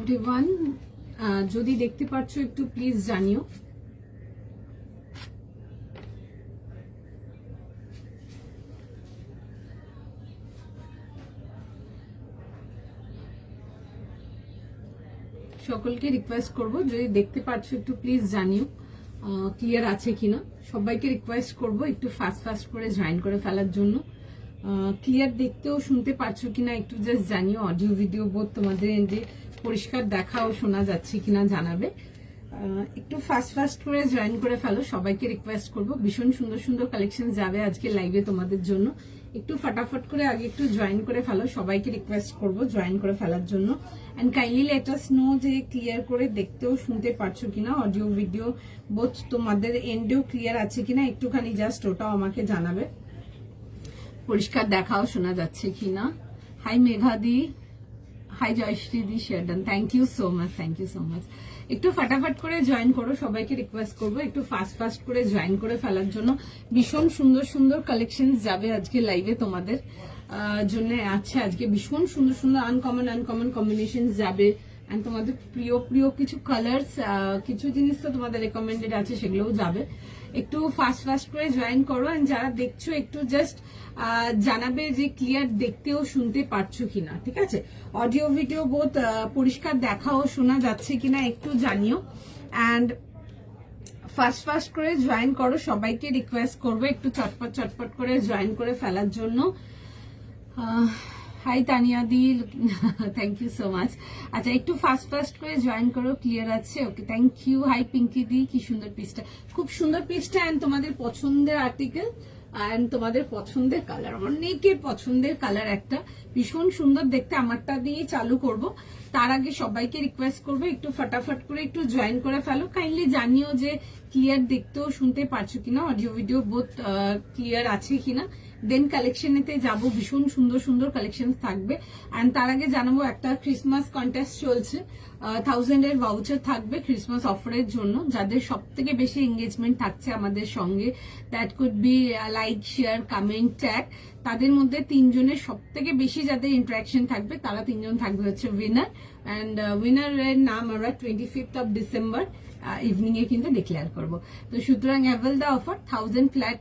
Everyone, যদি দেখতে পাচ্ছ একটু প্লিজ জানিও। সকলকে রিকোয়েস্ট করব, যদি দেখতে পাচ্ছ একটু প্লিজ জানিও ক্লিয়ার আছে কিনা। সবাইকে রিকোয়েস্ট করব একটু ফাস্ট করে জয়েন করে ফেলার জন্য। ক্লিয়ার দেখতেও শুনতে পাচ্ছ কিনা একটু জাস্ট জানিও। অডিও ভিডিও বোধ তোমাদের এন্ডে পরিষ্কার দেখা ও শোনা যাচ্ছে কিনা জানাবে। একটু ফাস্ট করে জয়েন করে ফেলো, সবাইকে রিকোয়েস্ট করব। ভীষণ সুন্দর কালেকশন যাবে আজকে লাইভে তোমাদের জন্য। একটু ফটাফট করে আগে একটু জয়েন করে ফেলো, সবাইকে রিকোয়েস্ট করব জয়েন করে ফেলার জন্য। And kindly let us know যে ক্লিয়ার করে দেখতেও শুনতে পারছো কিনা, অডিও ভিডিও বোধ তোমাদের এন্ডেও ক্লিয়ার আছে কিনা একটুখানি জাস্ট ওটাও আমাকে জানাবে। পরিষ্কার দেখাও শোনা যাচ্ছে কিনা। হাই মেঘাদি, hi Jayashree di share done, thank you so much. একটু ফটাফট করে জয়েন করো, সবাইকে রিকোয়েস্ট করবো একটু ফাস্ট করে জয়েন করে ফেলার জন্য। ভীষণ সুন্দর কালেকশন যাবে আজকে লাইভে তোমাদের জন্য। আছে আজকে ভীষণ সুন্দর আনকমন কম্বিনেশন যাবে। এন্ড তোমাদের প্রিয় কিছু কালার্স, কিছু জিনিস তো তোমাদের রেকমেন্ডেড আছে, সেগুলোও যাবে। একটু ফাস্ট করে জয়েন করো। এন্ড যারা দেখছো একটু জাস্ট জানাবে যে ক্লিয়ার দেখতে ও শুনতে পারছো কিনা, ঠিক আছে। অডিও ভিডিও বোধ পরিষ্কার দেখা ও শোনা যাচ্ছে কিনা একটু জানিও। অ্যান্ড ফাস্ট করে জয়েন করো, সবাইকে রিকোয়েস্ট করবো একটু চটপট করে জয়েন করে ফেলার জন্য। হাই তানিয়া দি, থ্যাংক ইউ সো মাচ। আচ্ছা, একটু ফাস্ট করে জয়েন করো, ক্লিয়ার আছে, okay, thank you. Hi Pinky দি, কি সুন্দর পিসটা, খুব সুন্দর পিসটা। এন্ড তোমাদের পছন্দের আর্টিকেল এন্ড তোমাদের পছন্দের কালার, অনেকের পছন্দের কালার একটা, ভীষণ সুন্দর দেখতে। আমারটা দিয়ে চালু করব, তার আগে সবাইকে রিকোয়েস্ট করবো একটু ফটাফট করে একটু জয়েন করে ফেলো। কাইন্ডলি জানিও যে ক্লিয়ার দেখতেও শুনতে পারছো কিনা, অডিও ভিডিও বোধ ক্লিয়ার আছে কিনা। দেন কালেকশনেতে যাব, ভীষণ সুন্দর কালেকশন থাকবে। অ্যান্ড তার আগে জানাবো একটা ক্রিসমাস কন্টেস্ট চলছে, 1000 এর ভাউচার থাকবে ক্রিসমাস অফারের জন্য। যাদের সব থেকে বেশি এঙ্গেজমেন্ট থাকছে আমাদের সঙ্গে, that could be like, share, comment, tag, তাদের মধ্যে 3 জনের সব থেকে বেশি যাদের ইন্টারাকশন থাকবে তারা 3 জন থাকবে হচ্ছে উইনার। অ্যান্ড উইনারের নাম আমরা 25th of December ইভিনিং এ কিন্তু ডিক্লেয়ার করব। তো সুতরাং avail the offer, 1000 flat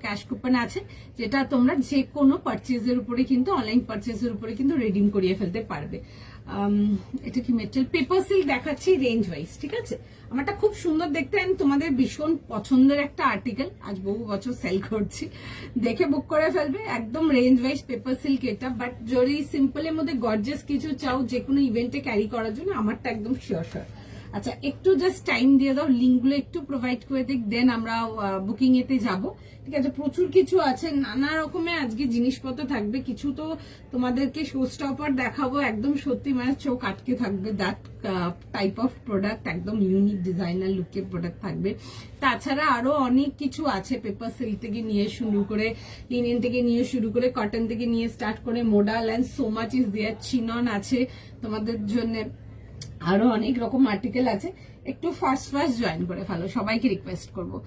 cash coupon আছে, যেটা তোমরা যে কোনো পারচেজের উপরে কিন্তু, অনলাইন পারচেজের উপরে কিন্তু রিডিম করিয়ে ফেলতে পারবে। এটা কি মেটেরিয়াল, পেপার সিল্ক দেখাচ্ছি রেঞ্জ ওয়াইজ, ঠিক আছে। আমারটা খুব সুন্দর দেখতে, আমি তোমাদের ভীষণ পছন্দের একটা আর্টিকেল, আজ বহু বছর সেল করছি, দেখে বুক করে ফেলবে। একদম রেঞ্জ ওয়াইজ পেপার সিল্ক এটা। বাট যদি সিম্পলের মধ্যে গর্জিয়াস কিছু চাও যে কোনো ইভেন্টে ক্যারি করার জন্য, আমারটা একদম শিওর। আচ্ছা, একটু জাস্ট টাইম দিয়ে দাও, লিঙ্কগুলো একটু প্রোভাইড করে দিক, দেন আমরা বুকিং এতে যাব, ঠিক আছে। প্রচুর কিছু আছে, নানা রকমের আজকে জিনিসপত্র থাকবে। কিছু তো তোমাদেরকে শো স্টপার দেখাবো, একদম সত্যি মানে চোখ আটকে থাকবে, দ্যাট টাইপ অফ প্রোডাক্ট, একদম ইউনিক ডিজাইনার লুকের প্রোডাক্ট থাকবে। তাছাড়া আরো অনেক কিছু আছে, পেপার সিল্ক থেকে নিয়ে শুরু করে, লিনেন থেকে নিয়ে শুরু করে, কটন থেকে নিয়ে স্টার্ট করে, modal and so much is there, চিনন আছে তোমাদের জন্য, আরো অনেক রকম আর্টিকেল আছে। একটু ফাস্ট জয়েন করে ফেলো, সবাইকে রিকোয়েস্ট করবো।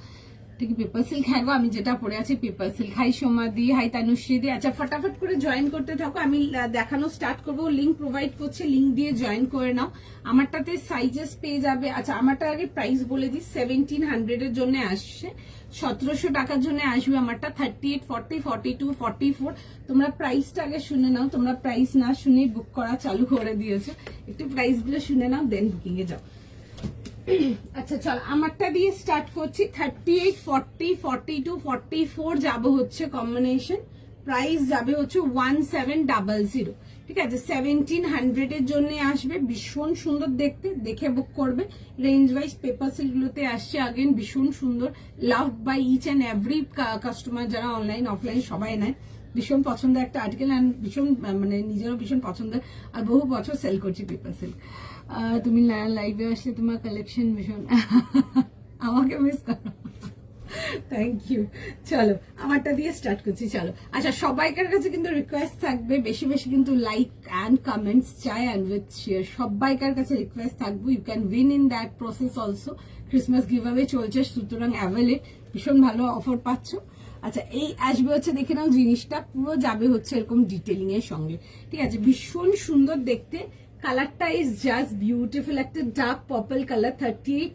ঠিক, পেপার সিল্ক, হ্যাঁ গো, আমি যেটা পরে আছি পেপার সিল্ক। হাই সোমাদি, হাই তানুশ্রী দি। আচ্ছা, ফটাফট করে জয়েন করতে থাকো, আমি দেখানো স্টার্ট করবো। লিঙ্ক প্রোভাইড করছে, লিঙ্ক দিয়ে জয়েন করে নাও। আমারটাতে সাইজেস পেয়ে যাবে। আচ্ছা, আমারটা আগে প্রাইস বলে দিই, 1700 এর জন্য আসছে, 1700 টাকার জন্য আসবে আমারটা। 38, 40, 42, 44, তোমরা প্রাইসটা আগে শুনে নাও। তোমরা প্রাইস না শুনে বুক করা চালু করে দিয়েছো, একটু প্রাইস গুলো শুনে নাও, দেন বুকিং এ যাও। আচ্ছা চল, আমারটা দিয়ে স্টার্ট করছি। 38, 40, 42, 44 যাবো হচ্ছে কম্বিনেশন। প্রাইস যাবে হচ্ছে 1700, ঠিক আছে। 1700 এর জন্য আসবে, ভীষণ সুন্দর দেখতে, দেখে বুক করবে। রেঞ্জ ওয়াইজ পেপার সিল্ক গুলোতে আসছে আগেন, ভীষণ সুন্দর, love by each and every customer, যারা অনলাইন অফলাইন সবাই নেয়। ভীষণ পছন্দের একটা আর্টিকেল, অ্যান্ড ভীষণ মানে নিজেরও ভীষণ পছন্দের, আর বহু বছর সেল করছি পেপার সিল্ক। তুমি লাইভে আসলে তোমার কালেকশন ভীষণ, আমাকে মিস করো, থ্যাংক ইউ। চলো, আমারটা দিয়ে স্টার্ট করছি, চলো। আচ্ছা, সবাইকার কাছে কিন্তু রিকোয়েস্ট থাকবে, বেশি কিন্তু লাইক অ্যান্ড কমেন্টস চাই, অ্যান্ড উইথ শেয়ার, সবাইকার কাছে রিকোয়েস্ট থাকবে। You can win in that process also. Christmas giveaway চলছে, সুতরাং অ্যাভেলে ভীষণ ভালো অফার পাচ্ছ। আচ্ছা, এই আসবে হচ্ছে, দেখে নাও জিনিসটা পুরো যাবে হচ্ছে এরকম ডিটেলিং এর সঙ্গে, ঠিক আছে। ভীষণ সুন্দর দেখতে, কালারটা ইজ জাস্ট বিউটিফুল, একটা ডার্ক পার্পল কালার। 38,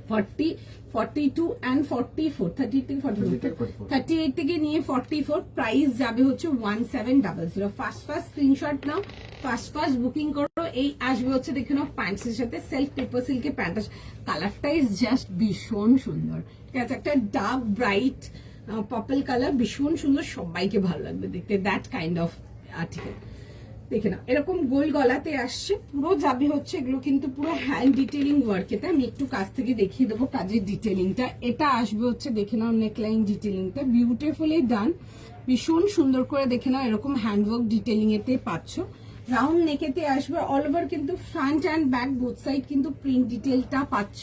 40, 42 and 44, 33, 44, 38 থেকে নিয়ে 44, প্রাইস যাবে হচ্ছে 1700। ফার্স্ট স্ক্রিনশট নাও, ফার্স্ট বুকিং করো। এই আসবে হচ্ছে দেখে নাও প্যান্টসের সাথে, সেলফ পেপার সিল্কের প্যান্ট। কালারটা ইজ জাস্ট ভীষণ সুন্দর, ঠিক আছে, একটা ডার্ক ব্রাইট পার্পল কালার, ভীষণ সুন্দর, সবাইকে ভালো লাগবে দেখতে, দ্যাট কাইন্ড অফ আর্টিকেল। দেখে না এরকম গোল গলাতে আসছে, পুরো যাবে হচ্ছে এগুলো কিন্তু পুরো হ্যান্ড ডিটেলিং ওয়ার্ক। এটা আমি একটু কাছ থেকে দেখিয়ে দেবো কাজের ডিটেলিংটা। এটা আসবে হচ্ছে দেখে নাও নেকলাইন ডিটেলিংটা বিউটিফুলি ডান, ভীষণ সুন্দর করে দেখে নাও এরকম হ্যান্ডওয়ার্ক ডিটেলিং এতে পাচ্ছ। রাউন্ড নেকেতে আসবে, অল ওভার কিন্তু front and back both side কিন্তু প্রিন্ট ডিটেলটা পাচ্ছ।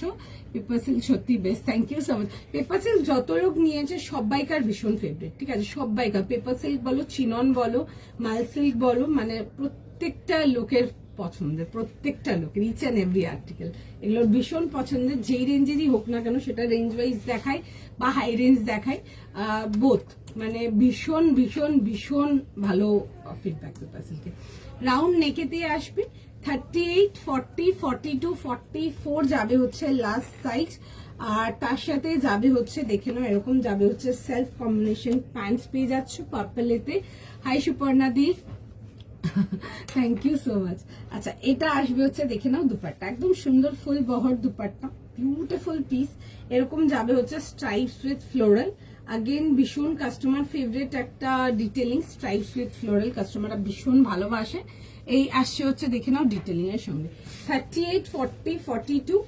পেপার সিল্ক সত্যি best, thank you so much. Paper silk যত লোক নিয়েছে সবাইকার ভীষণ ফেভারিট, ঠিক আছে, সবাইকার। পেপার সিল্ক বলো, চিনন বলো, মাল সিল্ক বলো, মানে প্রত্যেকটা লোকের পছন্দের, প্রত্যেকটা লোকের, ইচ অ্যান্ড এভরি আর্টিকেল এগুলোর ভীষণ পছন্দের, যেই রেঞ্জেরই হোক না কেন, সেটা রেঞ্জ ওয়াইজ দেখায় বা হাই রেঞ্জ দেখায়, বোথ, মানে ভীষণ ভীষণ ভীষণ ভালো ফিডব্যাক পেপার সিল্কে। রাউন্ড নেকেতে আসবে, 38, 40, 42, 44 যাবে হচ্ছে লাস্ট সাইজ। আর তার সাথে যাবে হচ্ছে দেখে নাও এরকম যাবে হচ্ছে সেলফ কম্বিনেশন প্যান্টস পেয়ে যাচ্ছ পার্পলেতে। Hi Suparna di, thank you so much. আচ্ছা, এটা আসবে হচ্ছে দেখে নাও দুপাট্টা, একদম সুন্দর ফুল বহর দুপাট্টা, বিউটিফুল পিস। এরকম যাবে হচ্ছে স্ট্রাইপস উইথ ফ্লোরাল, আগেন ভীষণ কাস্টমার ফেভারিট একটা ডিটেলিং, স্ট্রাইপস উইথ ফ্লোরাল কাস্টমাররা ভীষণ ভালোবাসে। এই আসছে হচ্ছে দেখে নাও ডিটেলিং এর সঙ্গে। 38, 40, 42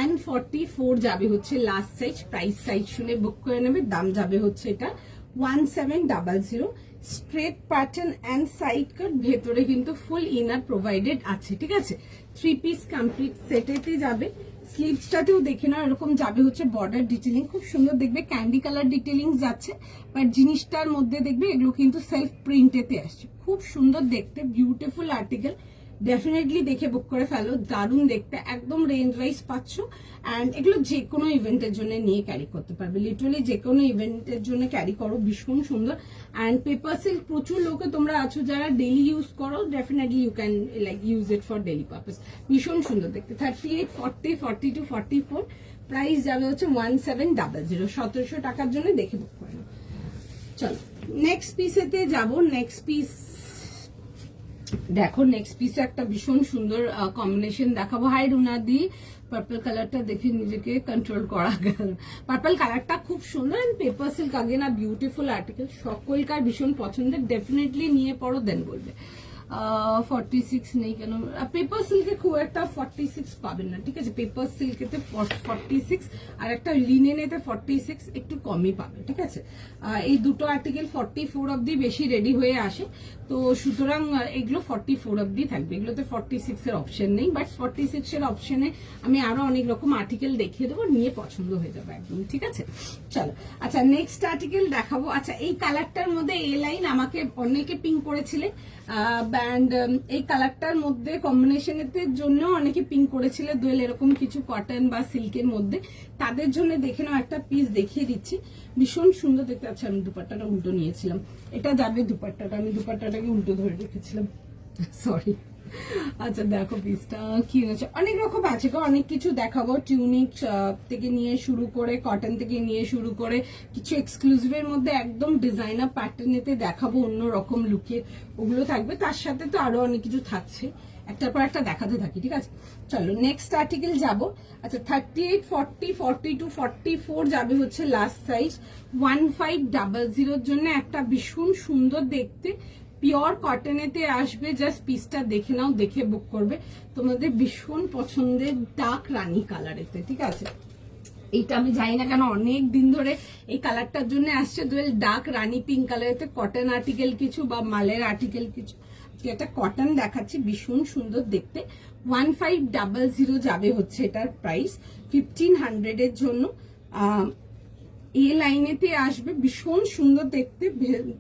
and 44 যাবে হচ্ছে লাস্ট সাইজ। প্রাইস সাইজ শুনে বুক করে নেবে, দাম যাবে হচ্ছে এটা 1700। স্ট্রেট প্যাটার্ন অ্যান্ড সাইড কাট, ভেতরে কিন্তু ফুল ইনার প্রোভাইডেড আছে, ঠিক আছে। 3 পিস কমপ্লিট সেটেতে যাবে। স্লিভসটাতেও দেখে নাও এরকম যাবে হচ্ছে বর্ডার ডিটেলিং, খুব সুন্দর দেখবে, ক্যান্ডি কালার ডিটেলিং যাচ্ছে, বাট জিনিসটার মধ্যে দেখবে এগুলো কিন্তু সেলফ প্রিন্টেতে আসছে, খুব সুন্দর দেখতে, বিউটিফুল আর্টিকেল। ডেফিনেটলি দেখে বুক করে ফেলো, দারুণ দেখতে, একদম রেঞ্জ ওয়াইজ পাচ্ছ। অ্যান্ড এগুলো যে কোনো ইভেন্টের জন্য নিয়ে ক্যারি করতে পারবে, লিটারালি যে কোনো ইভেন্টের জন্য ক্যারি করো, ভীষণ সুন্দর। অ্যান্ড পেপার সিল্ক প্রচুর লোকে তোমরা আছো যারা ডেলি ইউজ করো, definitely you can like use it for daily purpose, ভীষণ সুন্দর দেখতে। 38, 40, 42, 44, প্রাইস যাবে হচ্ছে 1700, 1700 টাকার জন্য দেখে বুক করে নাও। চলো নেক্সট পিসেতে যাবো। নেক্সট পিস দেখো, নেক্সট পিসে একটা ভীষণ সুন্দর কম্বিনেশন দেখাবো। হাই রুনাদি, পার্পল কালারটা দেখে নিজেকে কন্ট্রোল করা গেল, পার্পল কালারটা খুব সুন্দর। এন্ড পেপার সিল্ক আগে না বিউটিফুল আর্টিকেল, সকলকার ভীষণ পছন্দের, ডেফিনেটলি নিয়ে পড়ো দেন বলবে। 46 নেই কেন, পেপার সিল্কে খুব একটা 46 পাবেন না, ঠিক আছে, পেপার সিল্কেতে 46 আর একটা লিনেনেতে 46 একটু কমই পাবে, ঠিক আছে। এই দুটো আর্টিকেল 44 অব্দি বেশি রেডি হয়ে আসে, তো সুতরাং এগুলো 44 অব্দি থাকবে, এগুলোতে 46 এর অপশন নেই, বাট 46 এর অপশনে আমি আরো অনেক রকম আর্টিকেল দেখিয়ে দেবো, নিয়ে পছন্দ হয়ে যাবে একদম, ঠিক আছে। চলো, আচ্ছা নেক্সট আর্টিকেল দেখাবো। আচ্ছা, এই কালারটার মধ্যে এ লাইন আমাকে অনেকে পিং করেছিলে, ব্যান্ড এই কালারটার মধ্যে কম্বিনেশনের জন্য অনেকে পিং করেছিল, দোয়েল এরকম কিছু কটন বা সিল্কের মধ্যে, তাদের জন্য দেখে নাও একটা পিস দেখিয়ে দিচ্ছি, ভীষণ সুন্দর দেখতে। আচ্ছা, আমি দুপাট্টাটা উল্টো নিয়েছিলাম, এটা যাবে দুপাট্টাটা, আমি দুপাট্টাটাকে উল্টো ধরে রেখেছিলাম, সরি। আচ্ছা দেখো পিসটা কি হয়েছে, অনেক রকম আছে গো, অনেক কিছু দেখাবো, টিউনিক থেকে নিয়ে শুরু করে, কটন থেকে নিয়ে শুরু করে, কিছু এক্সক্লুসিভের মধ্যে একদম ডিজাইনার প্যাটার্নেতে দেখাবো, অন্য রকম লুকে ওগুলো থাকবে, তার সাথে তো আরো অনেক কিছু থাকছে, একটার পর একটা দেখাতে থাকি, ঠিক আছে। চলো নেক্সট আর্টিকেল যাবো। আচ্ছা, 38, 40, 42, 44 যাবে হচ্ছে লাস্ট সাইজ। 1500 জন্য একটা ভীষণ সুন্দর দেখতে পিওর কটনেতে আসবে, জাস্ট পিসটা দেখে নাও, দেখে বুক করবে, তোমাদের ভীষণ পছন্দের ডার্ক রানী কালারেতে, ঠিক আছে। এইটা আমি জানি না কেন অনেক দিন ধরে এই কালারটার জন্য আসছে, দোয়েল ডার্ক রানী পিঙ্ক কালারেতে কটন আর্টিকেল কিছু বা মালের আর্টিকেল কিছু, এটা কটন দেখাচ্ছি, ভীষণ সুন্দর দেখতে। 1500 যাবে হচ্ছে এটার প্রাইস, 1500 এর জন্য এই লাইনেতে আসবে, ভীষণ সুন্দর দেখতে,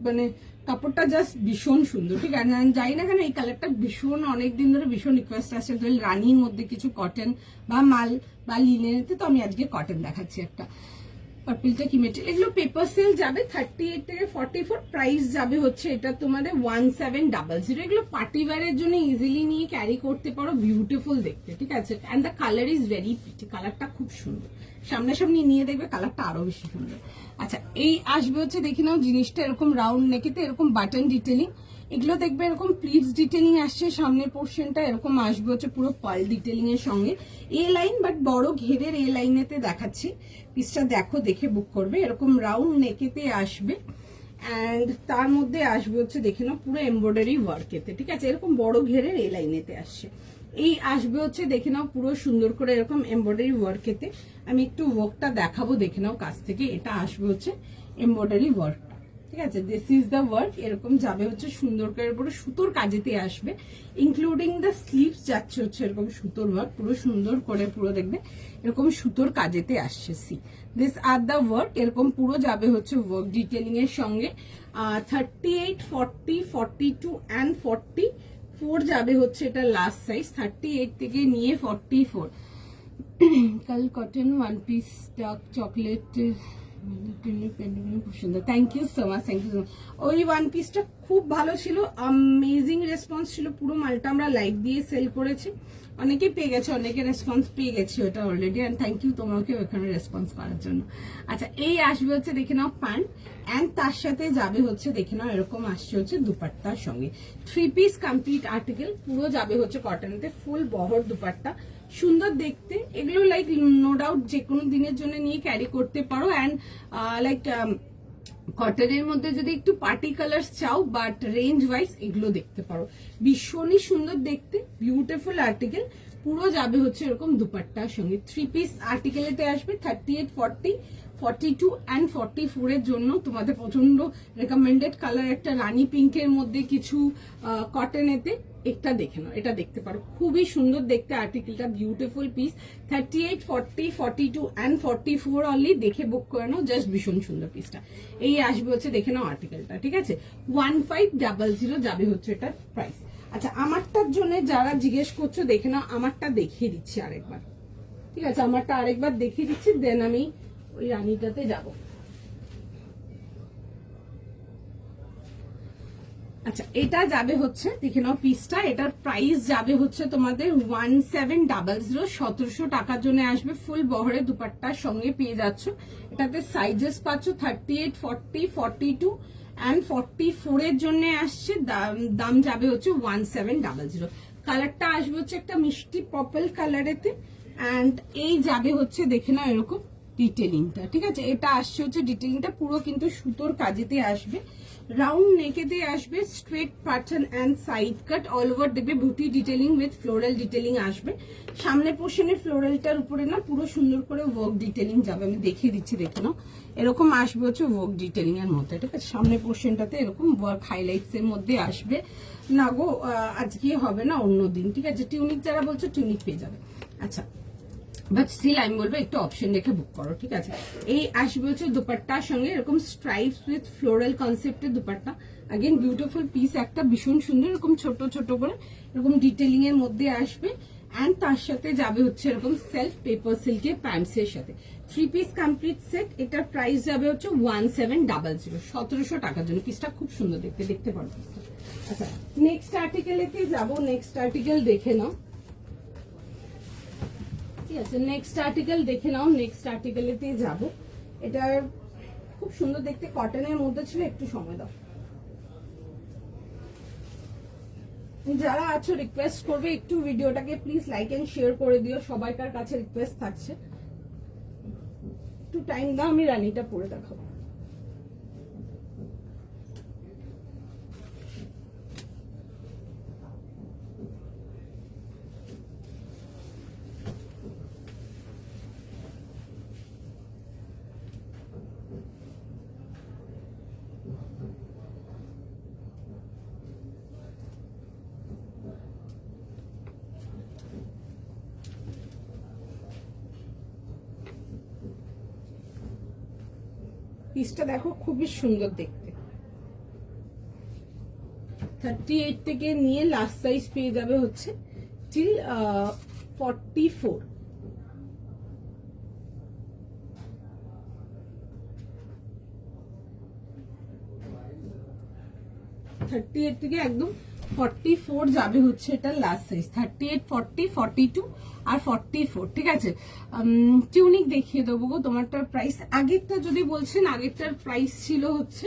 মানে কাপড়টা জাস্ট ভীষণ সুন্দর, ঠিক আছে। যাই না কেন এই কালারটা ভীষণ অনেকদিন ধরে ভীষণ রিকোয়েস্ট আসছে, রানীর মধ্যে কিছু কটন বা মাল বা লিনেনেতে, তো আমি আজকে কটন দেখাচ্ছি একটা। পার্পলটা কি মেটেরিয়াল, এগুলো পেপার সেল যাবে 38 থেকে 44, প্রাইস যাবে হচ্ছে এটা তোমাদের 1700। এগুলো পার্টি ওয়্যারের জন্য ইজিলি নিয়ে ক্যারি করতে পারো, বিউটিফুল দেখতে, ঠিক আছে। And the colour is very pretty, কালারটা খুব সুন্দর, সামনাসামনি নিয়ে দেখবে কালারটা আরো বেশি সুন্দর। আচ্ছা এই আসবে হচ্ছে দেখে নাও জিনিসটা এরকম রাউন্ড নেকেতে এরকম বাটন ডিটেলিং, এগুলো দেখবে এরকম প্লিটস ডিটেলিং আসছে, সামনের পোর্শনটা এরকম আসবে হচ্ছে পুরো পার্ল ডিটেলিং এর সঙ্গে, এ লাইন বাট বড় ঘেরের এ লাইনেতে দেখাচ্ছি, পিসটা দেখো দেখে বুক করবে, এরকম রাউন্ড নেকেতে আসবে। অ্যান্ড তার মধ্যে আসবে হচ্ছে দেখে নাও পুরো এমব্রয়ডারি ওয়ার্কেতে, ঠিক আছে, এরকম বড় ঘেরের এ লাইনেতে আসছে। এই আসবে হচ্ছে দেখে নাও পুরো সুন্দর করে এরকম এমব্রয়ডারি ওয়ার্কেতে, আমি একটু ওয়ার্কটা দেখাবো দেখে নাও কাছ থেকে, এটা আসবে হচ্ছে এমব্রয়ডারি ওয়ার্ক, ঠিক আছে, দিস ইজ দ্য ওয়ার্ক, এরকম যাবে হচ্ছে সুন্দর করে পুরো সুতোর কাজেতে আসবে, ইনক্লুডিং দ্য স্লিভস যাচ্ছে হচ্ছে এরকম সুতোর ওয়ার্ক, পুরো সুন্দর করে পুরো দেখবে এরকম সুতোর কাজেতে আসছে। C this are the work, এরকম পুরো যাবে হচ্ছে ওয়ার্ক ডিটেলিং এর সঙ্গে। 38, 40, 42 অ্যান্ড 44 যাবে হচ্ছে এটা লাস্ট সাইজ, 38 থেকে নিয়ে 44। কাল cotton one piece dark chocolate, খুব সুন্দর, thank you so much, thank you so much. ওই ওয়ান পিসটা খুব ভালো ছিল, অ্যামেজিং রেসপন্স ছিল, পুরো মালটা আমরা লাইভ দিয়ে সেল করেছি, অনেকেই পেয়ে গেছে, অনেকে রেসপন্স পেয়ে গেছে ওটা অলরেডি, অ্যান্ড থ্যাংক ইউ তোমাকে ওখানে রেসপন্স করার জন্য। আচ্ছা এই আসবে হচ্ছে দেখে নাও প্যান্ট, অ্যান্ড তার সাথে যাবে হচ্ছে দেখে নাও এরকম আসছে হচ্ছে দুপাট্টার সঙ্গে, 3 পিস কমপ্লিট আর্টিকেল, পুরো যাবে হচ্ছে কটনেতে, ফুল বহর দুপাট্টা, সুন্দর দেখতে, এগুলো লাইক নো ডাউট যে কোনো দিনের জন্য নিয়ে ক্যারি করতে পারো। অ্যান্ড লাইক কটনের মধ্যে যদি একটু পার্টি কালার চাও বাট রেঞ্জ ওয়াইজ এগুলো দেখতে পারো, ভীষণই সুন্দর দেখতে, বিউটিফুল আর্টিকেল, পুরো যাবে হচ্ছে এরকম দুপাট্টার সঙ্গে, 3 পিস আর্টিকেলেতে আসবে, 38, 40, 42 অ্যান্ড 44 এর জন্য তোমাদের প্রচন্ড রেকমেন্ডেড কালার একটা রানী পিঙ্কের মধ্যে কিছু কটনেতে, একটা দেখে নাও, এটা দেখতে পারো, খুবই সুন্দর দেখতে আর্টিকেলটা, বিউটিফুল পিস, 38, 40, 42 অ্যান্ড 44 অনলি, দেখে বুক করে নাও, জাস্ট ভীষণ সুন্দর পিসটা। এই আসবে হচ্ছে দেখে নাও আর্টিকেলটা, ঠিক আছে, 1500 যাবে হচ্ছে এটার প্রাইস। আচ্ছা আমারটার জন্য যারা জিজ্ঞেস করছো দেখে নাও, আমারটা দেখিয়ে দিচ্ছি আরেকবার, ঠিক আছে, আমারটা আরেকবার দেখিয়ে দিচ্ছি, দেন আমি ওই রানীটাতে যাবো। আচ্ছা এটা যাবে হচ্ছে দেখে নাও পিসটা, এটার প্রাইস যাবে হচ্ছে তোমাদের 1700, 1700 টাকার জন্য আসবে, ফুল বহরে দুপাট্টার সঙ্গে পেয়ে যাচ্ছ, এটাতে সাইজেস পাচ্ছ 38, 40, 42 অ্যান্ড 44 এর জন্য আসছে, দাম যাবে হচ্ছে 1700। কালারটা আসবে হচ্ছে একটা মিষ্টি পার্পল কালারেতে, অ্যান্ড এই যাবে হচ্ছে দেখে নাও এরকম ডিটেলিংটা, ঠিক আছে, এটা আসছে হচ্ছে ডিটেলিংটা পুরো কিন্তু সুতোর কাজেতে আসবে, রাউন্ড নেকেতে আসবে, straight pattern and side cut, all over দেখবে বুটি ডিটেলিং উইথ ফ্লোরাল ডিটেলিং আসবে, সামনের পোর্শনে ফ্লোরালটার উপরে না পুরো সুন্দর করে ওয়ার্ক ডিটেলিং যাবে, আমি দেখিয়ে দিচ্ছি দেখে নাও, এরকম আসবে হচ্ছে ওয়ার্ক ডিটেলিং এর মধ্যে, ঠিক আছে, সামনের পোর্শনটাতে এরকম ওয়ার্ক হাইলাইটস এর মধ্যে আসবে, না গো আজকে হবে না অন্যদিন, ঠিক আছে, টিউনিক যারা বলছো টিউনিক পেয়ে যাবে। আচ্ছা বাট স্টিল আমি বলবো একটু অপশন রেখে বুক করো, ঠিক আছে। এই আসবে হচ্ছে দুপাট্টার সঙ্গে এরকম স্ট্রাইপস উইথ ফ্লোরাল কনসেপ্টের দুপাট্টা, আগেন বিউটিফুল পিস একটা, ভীষণ সুন্দর, এরকম ছোট ছোট করে এরকম ডিটেলিং এর মধ্যে আসবে, অ্যান্ড তার সাথে যাবে হচ্ছে এরকম সেলফ পেপার সিল্কের প্যান্টস এর সাথে, 3 পিস কমপ্লিট সেট, এটার প্রাইস যাবে হচ্ছে 1700, 1700 টাকার জন্য, পিসটা খুব সুন্দর দেখতে, দেখতে পারো। আচ্ছা নেক্সট আর্টিকেলেতে যাবো, নেক্সট আর্টিকেল দেখে নাও, ঠিক আছে, নেক্সট আর্টিকেল দেখে নাও, নেক্সট আর্টিকেলেতে যাব, এটা খুব সুন্দর দেখতে, কটনের মধ্যে ছিল, একটু সময় দাও, যারা আছো রিকোয়েস্ট করবে একটু ভিডিওটাকে প্লিজ লাইক এন্ড শেয়ার করে দিও, সবাইকার কাছে রিকোয়েস্ট থাকছে, একটু টাইম দাও, আমি রানীটা পরে দেখাবো। পিসটা দেখো খুবই সুন্দর দেখতে, 38 থেকে নিয়ে লাস্ট সাইজ পেয়ে যাবে হচ্ছে টিল 44, 38 থেকে একদম 44 যাবে হচ্ছে এটা লাস্ট সাইজ। 38, 40, 42 আর 44, ঠিক আছে। টিউনিক দেখিয়ে দেবো গো। তোমারটার প্রাইস আগেরটা যদি বলছেন, আগেরটার প্রাইস ছিল হচ্ছে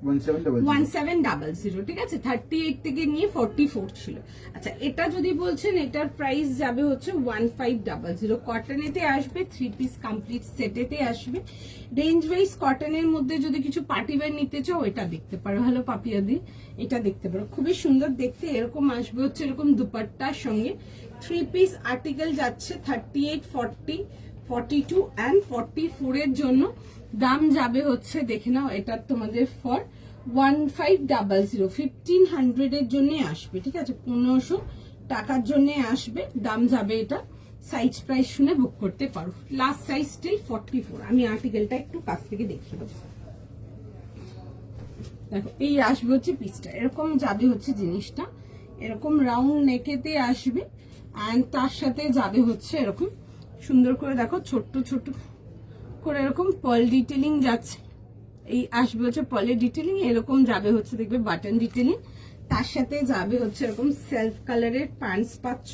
1700, ঠিক আছে। 38 থেকে নিয়ে 44 ছিল। আচ্ছা, এটা যদি বলছেন এটার প্রাইস যাবে হচ্ছে 1500। কটনেতে আসবে, 3 পিস কমপ্লিট সেটেতে আসবে। রেঞ্জ ওয়াইজ কটনের মধ্যে যদি কিছু পার্টিওয়্যার নিতে চাও এটা দেখতে পারো। হ্যালো পাপিয়াদি, এটা দেখতে পারো, খুবই সুন্দর দেখতে। এরকম আসবে হচ্ছে এরকম দুপাট্টার সঙ্গে। 3 পিস আর্টিকেল যাচ্ছে 38, 40, 42 অ্যান্ড 44 এর জন্য। দাম যাবে হচ্ছে দেখে নাও, এটা তোমাদের ফর 1500, 1500 এর জন্য আসবে, ঠিক আছে। 1500 টাকার জন্য আসবে, দাম যাবে এটা। সাইজ প্রাইস শুনে বুক করতে পারো। Last size still 44। আমি আর্টিকেলটা একটু কাছ থেকে দেখিয়ে দেবো। দেখো, এই আসবে হচ্ছে পিসটা, এরকম যাবে হচ্ছে জিনিসটা, এরকম রাউন্ড নেকেতে আসবে। অ্যান্ড তার সাথে যাবে হচ্ছে এরকম সুন্দর করে, দেখো ছোট্ট ছোট্ট করে এরকম পার্ল ডিটেলিং যাচ্ছে। এই আসবে হচ্ছে পার্লের ডিটেলিং, এরকম যাবে হচ্ছে দেখবে বাটন ডিটেলিং। তার সাথে যাবে হচ্ছে এরকম সেলফ কালারের প্যান্টস পাচ্ছ,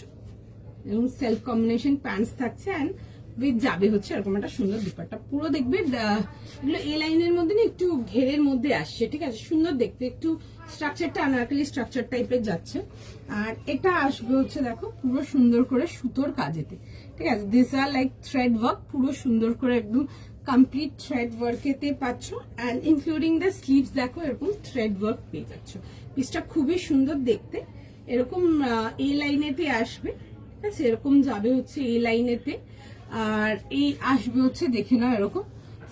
এবং সেলফ কম্বিনেশন প্যান্টস থাকছে। অ্যান্ড উইথ যাবে হচ্ছে এরকম একটা সুন্দর দুপাট্টা। পুরো দেখবে এগুলো এ লাইনের মধ্যে না একটু ঘেরের মধ্যে আসছে, ঠিক আছে। সুন্দর দেখতে, একটু স্ট্রাকচারটা আনারকলি স্ট্রাকচার টাইপের যাচ্ছে। আর এটা আসবে হচ্ছে দেখো পুরো সুন্দর করে সুতোর কাজেতে, ঠিক আছে। This are like thread work, পুরো সুন্দর করে একদম কমপ্লিট থ্রেড ওয়ার্কেতে পাচ্ছ। অ্যান্ড ইনক্লুডিং দ্য স্লিভস দেখো এরকম থ্রেড ওয়ার্ক পেয়ে যাচ্ছ। পিসটা খুবই সুন্দর দেখতে, এরকম এ লাইনেতে আসবে, ঠিক আছে। এরকম যাবে হচ্ছে এই লাইনেতে। আর এই আসবে হচ্ছে দেখে নাও এরকম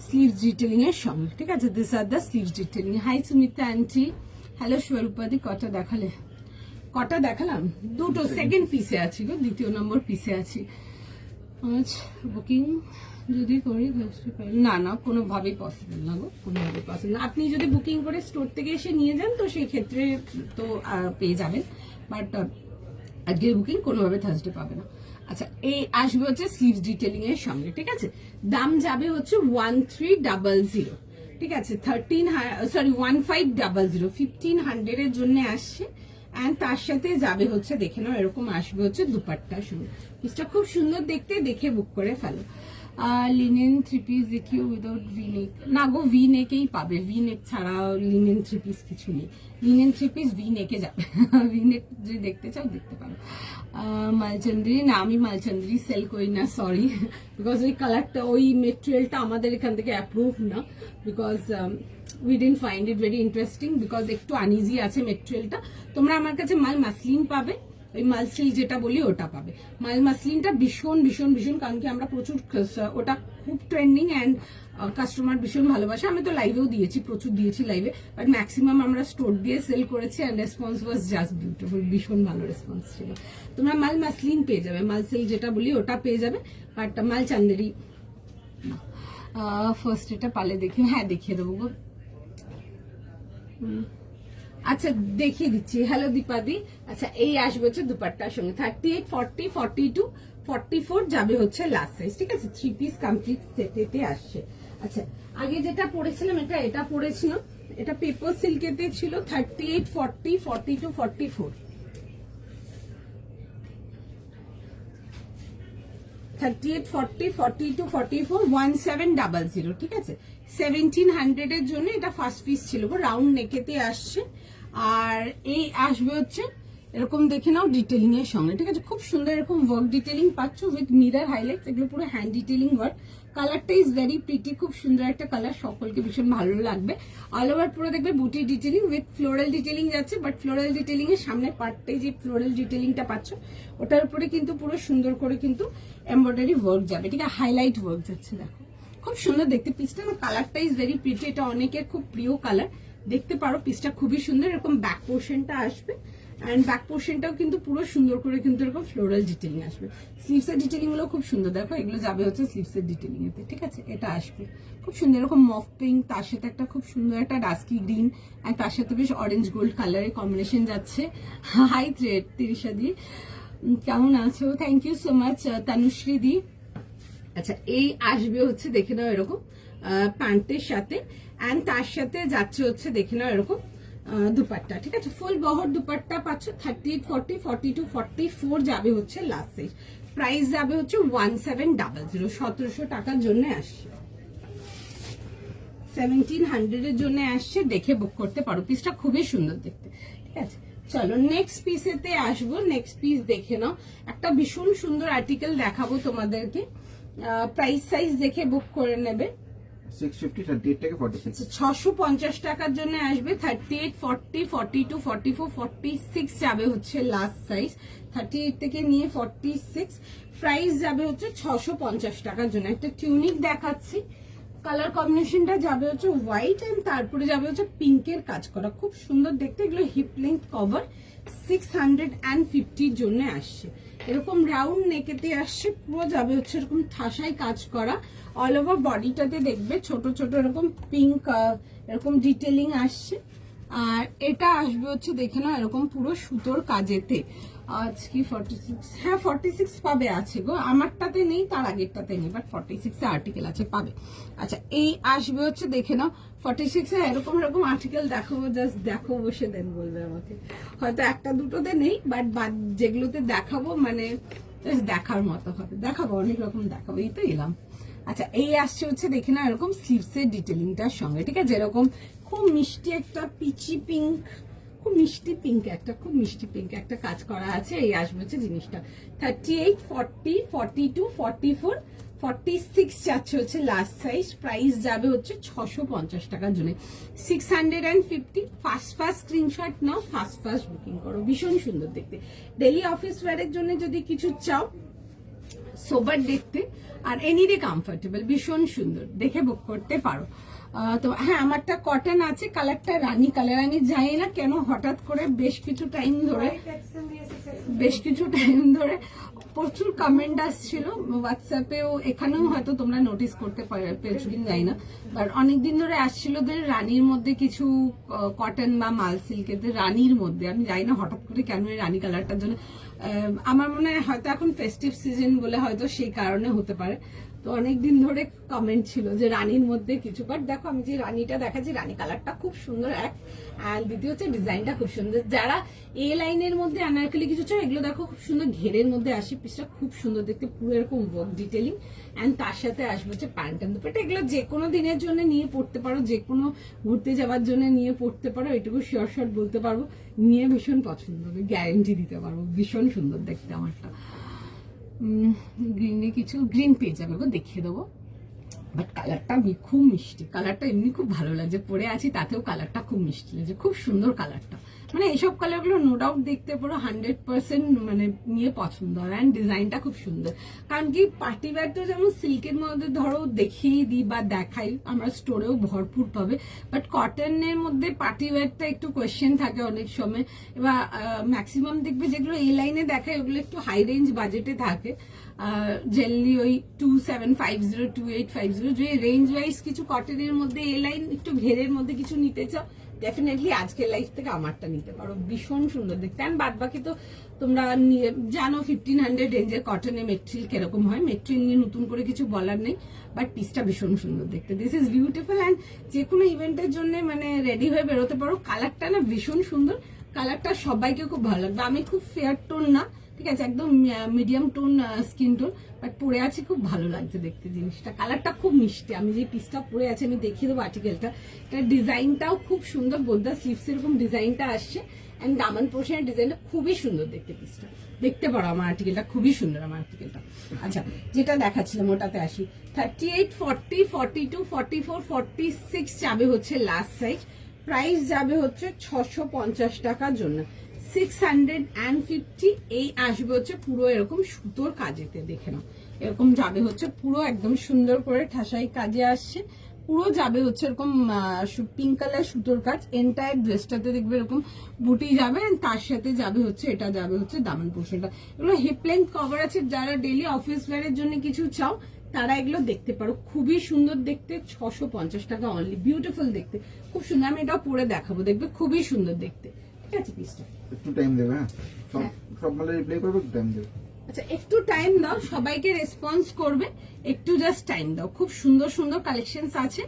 স্লিভস ডিটেলিং এর সঙ্গে, ঠিক আছে। This are the sleeves detailing. Hi Sumita aunty, hello স্বরূপাদি। কটা দেখালে? কটা দেখালাম? দুটো। সেকেন্ড পিসে আছি গো, দ্বিতীয় নম্বর পিসে আছি। আচ্ছা, বুকিং যদি করি না, না কোনোভাবেই পসিবল না গো, কোনোভাবেই পসিবল না। আপনি যদি বুকিং করে স্টোর থেকে এসে নিয়ে যান তো সেই ক্ষেত্রে তো পেয়ে যাবেন, বাট আজকে বুকিং কোনোভাবে থার্সডে পাবে না। আচ্ছা, এই আসবে হচ্ছে স্লিভস ডিটেলিং এর সঙ্গে, ঠিক আছে। দাম যাবে হচ্ছে 1300, ঠিক আছে। 1500, 1500 এর জন্য আসছে। অ্যান্ড তার সাথে যাবে হচ্ছে দেখে নাও এরকম আসবে হচ্ছে দুপাট্টার সঙ্গে। পিসটা খুব সুন্দর দেখতে, দেখে বুক করে ফেলো। লিনেন 3 পিস দেখিও উইদাউট ভি নেক। না গো, ভি নেকেই পাবে, ভি নেক ছাড়া লিনেন 3 পিস কিছু নেই। লিনেন 3 পিস ভি নেকে যাবে। ভি নেক যদি দেখতে চাও দেখতে পারো। মালচন্দ্রি, না আমি মালচন্দ্রি সেল করি না, সরি, বিকজ ওই কালারটা, ওই মেটেরিয়ালটা আমাদের এখান থেকে অ্যাপ্রুভ না। Because we didn't find it very interesting, because একটু আনইজি আছে মেটেরিয়ালটা। তোমরা আমার কাছে মাল মাসলিন পাবে, ওই মাল সিল্ক যেটা বলি ওটা পাবে। মাল মাসলিনটা ভীষণ ভীষণ ভীষণ, কারণ কি আমরা প্রচুর, ওটা খুব ট্রেন্ডিং অ্যান্ড কাস্টমার ভীষণ ভালোবাসে। আমি তো লাইভেও দিয়েছি, প্রচুর দিয়েছি লাইভে, বাট ম্যাক্সিমাম আমরা স্টোর দিয়ে সেল করেছি। And response was just beautiful, ভীষণ ভালো রেসপন্স ছিল। তোমরা মাল মাসলিন পেয়ে যাবে, মাল সিল্ক যেটা বলি ওটা পেয়ে যাবে, বাট মাল চান্দেরি ফার্স্ট এটা পালে দেখি, হ্যাঁ দেখিয়ে দেবো গো। আচ্ছা দেখিয়ে দিচ্ছি। হ্যালো দীপাদি। আচ্ছা, এই আসবে হচ্ছে দুপাট্টার সঙ্গে। 38, 40, 42, 44 যাবে হচ্ছে লাস্ট সাইজ, ঠিক আছে। 3 পিস কমপ্লিট সেটেতে আসছে। আচ্ছা, আগে যেটা পড়েছিলাম এটা পড়েছিলাম, এটা পেপার সিল্কেতে ছিল। 38, 40, 42, 44, 38, 40, 42, 44, 1700, ঠিক আছে। 1700 এর জন্য এটা ফার্স্ট পিস ছিল, রাউন্ড নেকেতে আসছে। আর এই আসবে হচ্ছে এরকম দেখে নাও ডিটেলিং এর সঙ্গে, ঠিক আছে। খুব সুন্দর এরকম ওয়ার্ক ডিটেলিং পাচ্ছ উইথ মিরর হাইলাইটস, এগুলো পুরো হ্যান্ড ডিটেলিং ওয়ার্ক। কালারটা ইজ ভেরি প্রিটি, খুব সুন্দর একটা কালার, সকলকে ভীষণ ভালো লাগবে। অল ওভার পুরো দেখবে বুটি ডিটেলিং উইথ ফ্লোরাল ডিটেলিং যাচ্ছে, বাট ফ্লোরাল ডিটেলিং এর সামনে পার্টটাই যে ফ্লোরাল ডিটেলিংটা পাচ্ছ ওটার উপরে কিন্তু পুরো সুন্দর করে কিন্তু এমব্রয়ডারি ওয়ার্ক যাবে, ঠিক আছে। হাইলাইট ওয়ার্ক যাচ্ছে, দেখো খুব সুন্দর দেখতে পিসটা। কালারটা ইজ ভেরি প্রিটি, এটা অনেকের খুব প্রিয় কালার। দেখতে পারো পিসটা খুবই সুন্দর, এরকম ব্যাক পোর্শনটা আসবে। অ্যান্ড ব্যাক পোর্শনটাও কিন্তু পুরো সুন্দর করে কিন্তু এরকম ফ্লোরাল ডিটেলিং আসবে। স্লিভসের ডিটেলিং গুলো খুব সুন্দর, দেখো এগুলো যাবে হচ্ছে স্লিভসের ডিটেলিং এতে, ঠিক আছে। এটা আসবে খুব সুন্দর এরকম মফ পিঙ্ক, তার সাথে একটা খুব সুন্দর একটা ডাস্কি গ্রিন, আর তার সাথে বেশ অরেঞ্জ গোল্ড কালারের কম্বিনেশন যাচ্ছে। হাই থ্রেড তিরিশা দি, কেমন আছো? Thank you so much Tanushree di. আচ্ছা, এই আসবে হচ্ছে দেখে নাও এরকম প্যান্টের সাথে, অ্যান্ড তার সাথে যাচ্ছে হচ্ছে দেখে নাও এরকম দুপাট্টা, ঠিক আছে। ফুল বহর দুপাট্টা পাচ্ছ 38, 40, 42, 44 যাবে হচ্ছে লাস্ট সাইজ। প্রাইস যাবে হচ্ছে 1700, 1700 টাকার জন্য আসছে, 1700 এর জন্য আসছে। দেখে বুক করতে পারো, পিসটা খুবই সুন্দর দেখতে, ঠিক আছে। চলো নেক্সট পিসেতে আসবো। নেক্সট পিস দেখে নাও, একটা ভীষণ সুন্দর আর্টিকেল দেখাবো তোমাদেরকে। প্রাইস সাইজ দেখে বুক করে নেবে। 650, 38 থেকে 46, 650 টাকার জন্য আসবে। 38, 40, 42, 44, 46 যাবে হচ্ছে লাস্ট সাইজ। 38 থেকে নিয়ে 46 প্রাইস যাবে হচ্ছে 650 টাকার জন্য। একটা টিউনিক দেখাচ্ছি, কালার কম্বিনেশনটা যাবে হচ্ছে হোয়াইট এন্ড তারপরে যাবে হচ্ছে পিঙ্কের কাজ করা, খুব সুন্দর দেখতে। এগুলো হিপ লেন্থ কভার, 650 জন্য আসছে। এরকম রাউন্ড নেকেতে আসছে, পুরো যাবে হচ্ছে এরকম ঠাসাই কাজ করা। অল ওভার বডিটাতে দেখবে ছোট ছোট এরকম পিঙ্ক এরকম ডিটেলিং আসছে। আর এটা আসবে হচ্ছে দেখে নাও এরকম পুরো সুতোর কাজেতে। আজ কি 46, হ্যাঁ 46 পাবে, আছে গো, আমারটাতে নেই, তার আগেরটাতে নেই, বাট 46 এ আর্টিকেল আছে, পাবে। আচ্ছা এই আসবে হচ্ছে দেখে নাও 46 এ এরকম এরকম আর্টিকেল দেখাবো, জাস্ট দেখো বসে, দেন বলবে আমাকে। হয়তো একটা দুটোতে নেই, বাট যেগুলোতে দেখাবো মানে জাস্ট দেখার মতো হবে, দেখাবো অনেক রকম দেখাবো, এই তো এলাম। আচ্ছা এই আসছে হচ্ছে দেখে না এরকম স্লিভস এর ডিটেলিংটার সঙ্গে, ঠিক আছে। এরকম খুব মিষ্টি একটা পিচি পিঙ্ক, খুব মিষ্টি পিঙ্ক একটা, খুব মিষ্টি পিঙ্ক একটা কাজ করা আছে। এই আসবে হচ্ছে জিনিসটা 38, 40, 42, 44, 46 যাচ্ছে হচ্ছে লাস্ট সাইজ। প্রাইস যাবে হচ্ছে 650 টাকার জন্য, 650। ফার্স্ট স্ক্রিনশট নাও, ফার্স্ট বুকিং করো, ভীষণ সুন্দর দেখতে। ডেলি অফিস ওয়্যারের জন্য যদি কিছু চাও, সোবার দেখতে আর এনিডে কমফোর্টেবল, ভীষণ সুন্দর, দেখে বুক করতে পারো। তো হ্যাঁ আমারটা কটন আছে, কালারটা রানী কালার। আমি জানি না কেন হঠাৎ করে বেশ কিছু টাইম ধরে প্রচুর কমেন্ট আসছিল হোয়াটসঅ্যাপেও, এখানেও হয়তো তোমরা নোটিস করতে পেরেছো কিনা জানি না, বাট অনেকদিন ধরে আসছিল রানীর মধ্যে কিছু কটন বা মাল সিল্কের রানীর মধ্যে। আমি জানি না হঠাৎ করে কেন এই রানী কালারটার জন্য, আমার মনে হয় হয়তো এখন ফেস্টিভ সিজন বলে হয়তো সেই কারণে হতে পারে। তো অনেকদিন ধরে কমেন্ট ছিল যে রানীর মধ্যে কিছু, বাট দেখো আমি যে রানীটা দেখাচ্ছি, রানী কালারটা খুব সুন্দর এক, আর দ্বিতীয় হচ্ছে ডিজাইনটা খুব সুন্দর। যারা এ লাইনের মধ্যে আনারকলি কিছু চাও, এগুলো দেখো খুব সুন্দর ঘেরের মধ্যে আসে, পিসটা খুব সুন্দর দেখতে, পুরো এরকম ওয়ার্ক ডিটেলিং। অ্যান্ড তার সাথে আসবে হচ্ছে প্যান্ট এন্ড দুপাট্টা। এগুলো যে কোনো দিনের জন্য নিয়ে পড়তে পারো, যে কোনো ঘুরতে যাওয়ার জন্য নিয়ে পড়তে পারো, এটুকু শিওর শর্ট বলতে পারবো, নিয়ে ভীষণ পছন্দ হবে, গ্যারেন্টি দিতে পারবো, ভীষণ সুন্দর দেখতে। আমারটা গ্রিনে কিছু গ্রিন পেয়ে যাবে গো, দেখিয়ে দেবো, বাট কালারটা খুব মিষ্টি, কালারটা এমনি খুব ভালো লাগছে, পরে আছি তাতেও কালারটা খুব মিষ্টি লাগছে, খুব সুন্দর কালারটা। মানে এইসব কালারগুলো নো ডাউট দেখতে পারো 100% মানে নিয়ে পছন্দ হয়। অ্যান্ড ডিজাইনটা খুব সুন্দর, কারণ কি পার্টি ওয়্যার তো যেমন সিল্কের মধ্যে ধরো দেখিয়ে দিই বা দেখাই, আমরা স্টোরেও ভরপুর পাবে, বাট কটনের মধ্যে পার্টি ওয়্যারটা একটু কোয়েশ্চেন থাকে অনেক সময়। এবার ম্যাক্সিমাম দেখবে যেগুলো এই লাইনে দেখায় ওগুলো একটু হাই রেঞ্জ বাজেটে থাকে, জেনারেলি ওই 2750, 2850, যে রেঞ্জ ওয়াইজ কিছু কটনের মধ্যে এ লাইন একটু ঘেরের মধ্যে কিছু নিতে চাও, ডেফিনেটলি আজকের লাইফ থেকে আমারটা নিতে পারো, ভীষণ সুন্দর দেখতে। অ্যান্ড বাদ বাকি তো তোমরা জানো 1500 রেঞ্জের কটনে মেট্রিল কিরকম হয়, মেট্রিল নিয়ে নতুন করে কিছু বলার নেই, বাট পিসটা ভীষণ সুন্দর দেখতে, দিস ইজ বিউটিফুল। অ্যান্ড যে কোনো ইভেন্টের জন্য মানে রেডি হয়ে বেরোতে পারো। কালারটা না ভীষণ সুন্দর, কালারটা সবাইকে খুব ভালো লাগবে। আমি খুব ফেয়ার টোন না, ঠিক আছে, একদম medium tone skin tone, but পরে আছে খুব ভালো লাগছে দেখতে জিনিসটা, কালারটা খুব মিষ্টি। আমি যে পিসটা পরে আছি আমি দেখিয়ে দেবো আর্টিকেলটা, এটা ডিজাইনটাও খুব সুন্দর, বোদ্দা স্লিভস এরকম ডিজাইনটা আসছে, অ্যান্ড দামান পোর্শনের ডিজাইনটা খুবই সুন্দর দেখতে, পিসটা দেখতে পারো। আমার আর্টিকেলটা খুবই সুন্দর, আমার আর্টিকেলটা। আচ্ছা যেটা দেখাচ্ছিলাম ওটাতে আসি, 38, 40, 42, 44, 46 যাবে হচ্ছে লাস্ট সাইজ। প্রাইস যাবে হচ্ছে 650 টাকার জন্য, 650। এই আসবে হচ্ছে পুরো এরকম সুতোর কাজেতে, দেখে নাও এরকম যাবে হচ্ছে পুরো একদম সুন্দর করে ঠাসাই কাজে আসছে, পুরো যাবে হচ্ছে এরকম পিঙ্ক কালার সুতোর কাজ। এন্টায়ার ড্রেসটাতে দেখবে এরকম বুটি যাবে, তার সাথে যাবে হচ্ছে এটা যাবে হচ্ছে দামান পোর্শনটা। এগুলো হিপ লেন্থ কভার আছে, যারা ডেলি অফিস ওয়্যারের জন্য কিছু চাও তারা এগুলো দেখতে পারো, খুবই সুন্দর দেখতে, 650 টাকা অনলি, বিউটিফুল দেখতে, খুব সুন্দর। আমি এটাও পরে দেখাবো, দেখবে খুবই সুন্দর দেখতে, ঠিক আছে। পিসটা একটু টাইম দেবে, হ্যাঁ সব মালে রিপ্লাই করবে, একটু টাইম দেবে। আচ্ছা একটু টাইম দাও, সবাইকে রেসপন্স করবে, একটু জাস্ট টাইম দাও। খুব সুন্দর সুন্দর কালেকশনস আছে,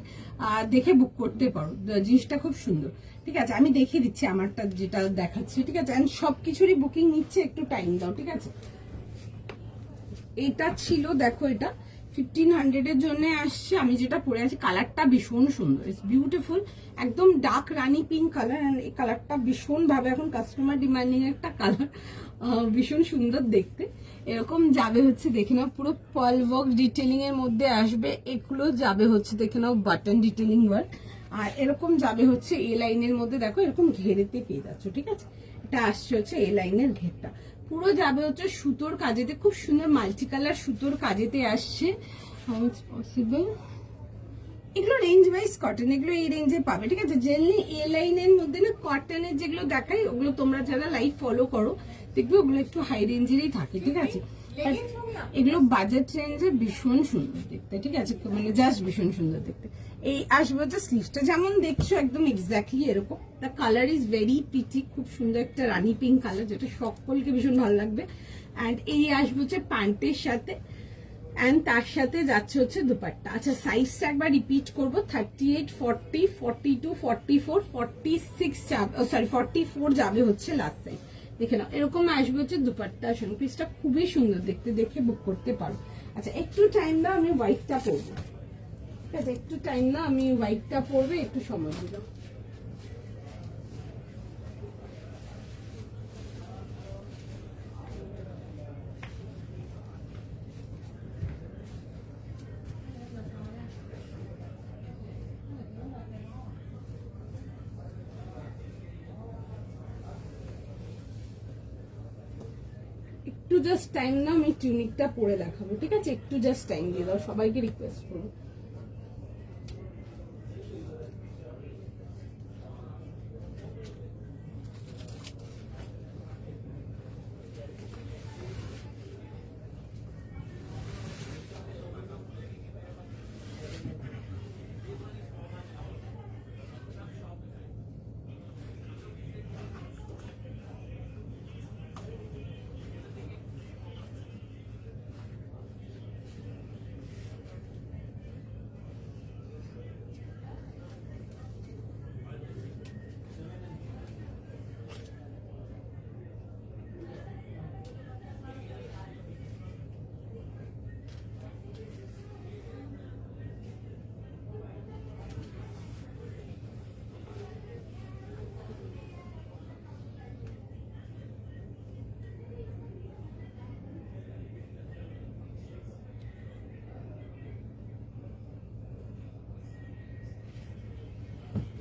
দেখে বুক করতে পারো, জিনিসটা খুব সুন্দর। ঠিক আছে, আমি দেখিয়ে দিচ্ছি আমারটা যেটা দেখাচ্ছি। ঠিক আছে, এন্ড সবকিছুরই বুকিং নিচ্ছে, একটু টাইম দাও। ঠিক আছে, এটা ছিল, দেখো এটা 1500 এর জন্য আসছে। আমি যেটা পরে আছি কালারটা ভীষণ সুন্দর, ইটস বিউটিফুল, একদম dark rani pink colour. And এই কালারটা ভীষণ ভাবে এখন কাস্টমার ডিমান্ডিং একটা কালার, ভীষণ সুন্দর দেখতে। এরকম যাবে হচ্ছে দেখে নাও পুরো পার্ল ওয়ার্ক ডিটেলিং এর মধ্যে আসবে, এগুলো যাবে হচ্ছে দেখে নাও বাটন ডিটেলিং ওয়ার্ক। আর এরকম যাবে হচ্ছে এ লাইনের মধ্যে, দেখো এরকম ঘেরেতে পেয়ে যাচ্ছ। ঠিক আছে, এটা আসছে হচ্ছে এ লাইনের ঘেরটা, পুরো যাবে হচ্ছে সুতোর কাজেতে, খুব সুন্দর মাল্টি কালার সুতোর কাজেতে আসছে। পসিবল এগুলো রেঞ্জ ওয়াইজ কটন, এগুলো এই রেঞ্জে পাবে। ঠিক আছে, জেনারেলি এ লাইনের মধ্যে না কটনের যেগুলো দেখাই ওগুলো তোমরা যারা লাইভ ফলো করো দেখবে ওগুলো একটু হাই রেঞ্জেরই থাকে। ঠিক আছে, এগুলো বাজেট রেঞ্জে ভীষণ সুন্দর দেখতে। ঠিক আছে, মানে জাস্ট ভীষণ সুন্দর দেখতে। এই আসবে হচ্ছে স্লিভসটা যেমন দেখছো একদম এক্স্যাক্টলি এরকম, the colour is very pretty, খুব সুন্দর একটা রানি পিঙ্ক কালার, যেটা সকলকে ভীষণ ভালো লাগবে। অ্যান্ড এই আসবে হচ্ছে প্যান্টের সাথে, অ্যান্ড তার সাথে যাচ্ছে হচ্ছে দুপাট্টা। আচ্ছা সাইজটা একবার রিপিট করবো, 38, 40, 42, 44, 46 সরি 44 যাবে হচ্ছে লাস্ট সাইজ। দেখে নাও এরকম আসবে হচ্ছে দুপাট্টা সঙ্গে, পিসটা খুবই সুন্দর দেখতে, দেখে বুক করতে পারো। আচ্ছা একটু টাইম দাও, আমি হোয়াইটটা পরবো। ঠিক আছে, একটু টাইম দাও, আমি হোয়াইটটা পরবে, একটু সময় দিল। একটু জাস্ট টাইম না, আমি টিউনিকটা পরে দেখাবো। ঠিক আছে, একটু জাস্ট টাইম দিয়ে দাও, সবাইকে রিকোয়েস্ট করবো।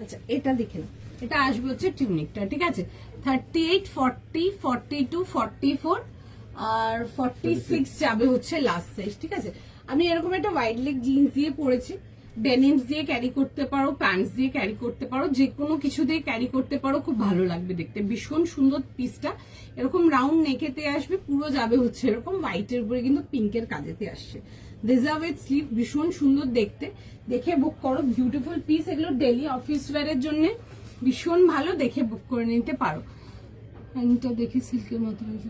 আচ্ছা এটা দেখে নাও, এটা আসবে হচ্ছে টিউনিকটা। ঠিক আছে, 38, 40, 42, 44 আর 46 যাবে হচ্ছে লাস্ট সাইজ। ঠিক আছে, আমি এরকম একটা ওয়াইড লেগ জিন্স দিয়ে পরেছি, ডেনিমস দিয়ে ক্যারি করতে পারো, প্যান্টস দিয়ে ক্যারি করতে পারো, যে কোনো কিছু দিয়ে ক্যারি করতে পারো, খুব ভালো লাগবে দেখতে, ভীষণ সুন্দর পিসটা। এরকম রাউন্ড নেকেতে আসবে, পুরো যাবে হচ্ছে এরকম হোয়াইটের উপরে কিন্তু পিঙ্কের কাজেতে আসছে। রিজার্ভ উইথ স্লিভ, ভীষণ সুন্দর দেখতে, দেখে বুক করো, বিউটিফুল পিস। এগুলো ডেলি অফিস ওয়্যারের জন্য ভীষণ ভালো, দেখে বুক করে নিতে পারো। এটা দেখে সিল্কের মতো হয়েছে,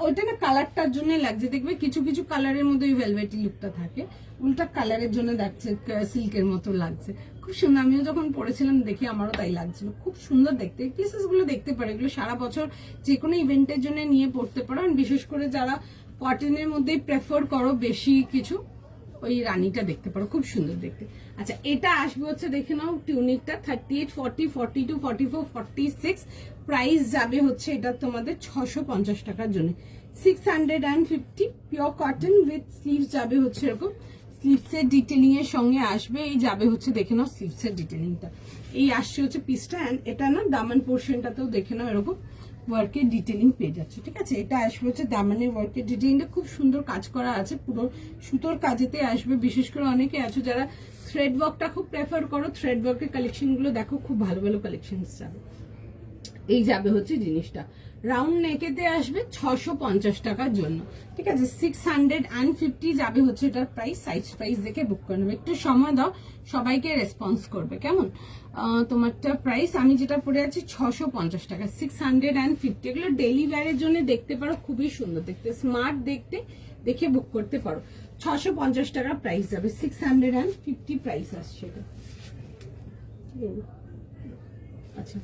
ওইটা না কালারটার জন্য লাগছে, দেখবে কিছু কিছু কালারের মধ্যে ওই ভেলভেটি লুকটা থাকে, উল্টা কালারের জন্য দেখছে সিল্কের মতো লাগছে, খুব সুন্দর। আমিও যখন পরেছিলাম দেখি আমারও তাই লাগছিল, খুব সুন্দর দেখতে। এই পিসেস গুলো দেখতে পারো, এগুলো সারা বছর যে কোনো ইভেন্টের জন্য নিয়ে পড়তে পারো। বিশেষ করে যারা কটনের মধ্যে প্রেফার করো বেশি কিছু, ওই রানীটা দেখতে পারো, খুব সুন্দর দেখতে। আচ্ছা এটা আসবে হচ্ছে দেখে নাও টিউনিকটা, 38, 40, 42, 44, 46 প্রাইস যাবে হচ্ছে এটা তোমাদের 650 টাকার জন্য, 650 পিওর কটন উইথ স্লিভস যাবে হচ্ছে এরকম, স্লিভসের ডিটেলিং এর সঙ্গে আসবে। এই যাবে হচ্ছে দেখে নাও স্লিভসের ডিটেলিংটা, এই আসছে হচ্ছে পিসটা। অ্যান্ড এটা না দামান পোর্শনটাতেও দেখে নাও এরকম ওয়ার্কের ডিটেলিং পেয়ে যাচ্ছে। ঠিক আছে, এটা আসবে হচ্ছে দামানের ওয়ার্কের ডিটেলিংটা, খুব সুন্দর কাজ করা আছে, পুরো সুতোর কাজেতে আসবে। বিশেষ করে অনেকে আছো যারা থ্রেড ওয়ার্কটা খুব প্রেফার করো, থ্রেড ওয়ার্কের কালেকশন গুলো দেখো, খুব ভালো ভালো কালেকশন যাবে। এই যাবে হচ্ছে জিনিসটা রাউন্ড নেকেতে আসবে 650 টাকার জন্য, ঠিক আছে। 650 যাবে হচ্ছে এটার প্রাইস। সাইজ প্রাইস দেখে বুক করে নেবে, একটু সময় দাও, সবাইকে রেসপন্স করবে কেমন। তোমারটা প্রাইস আমি যেটা পরে আছি 650 টাকা, 650। এগুলো ডেলি ওয়্যারের জন্য দেখতে পারো, খুবই সুন্দর দেখতে, স্মার্ট দেখতে, দেখে বুক করতে পারো। 650 টাকা প্রাইস যাবে, 650 প্রাইস আসছে এটা। আচ্ছা,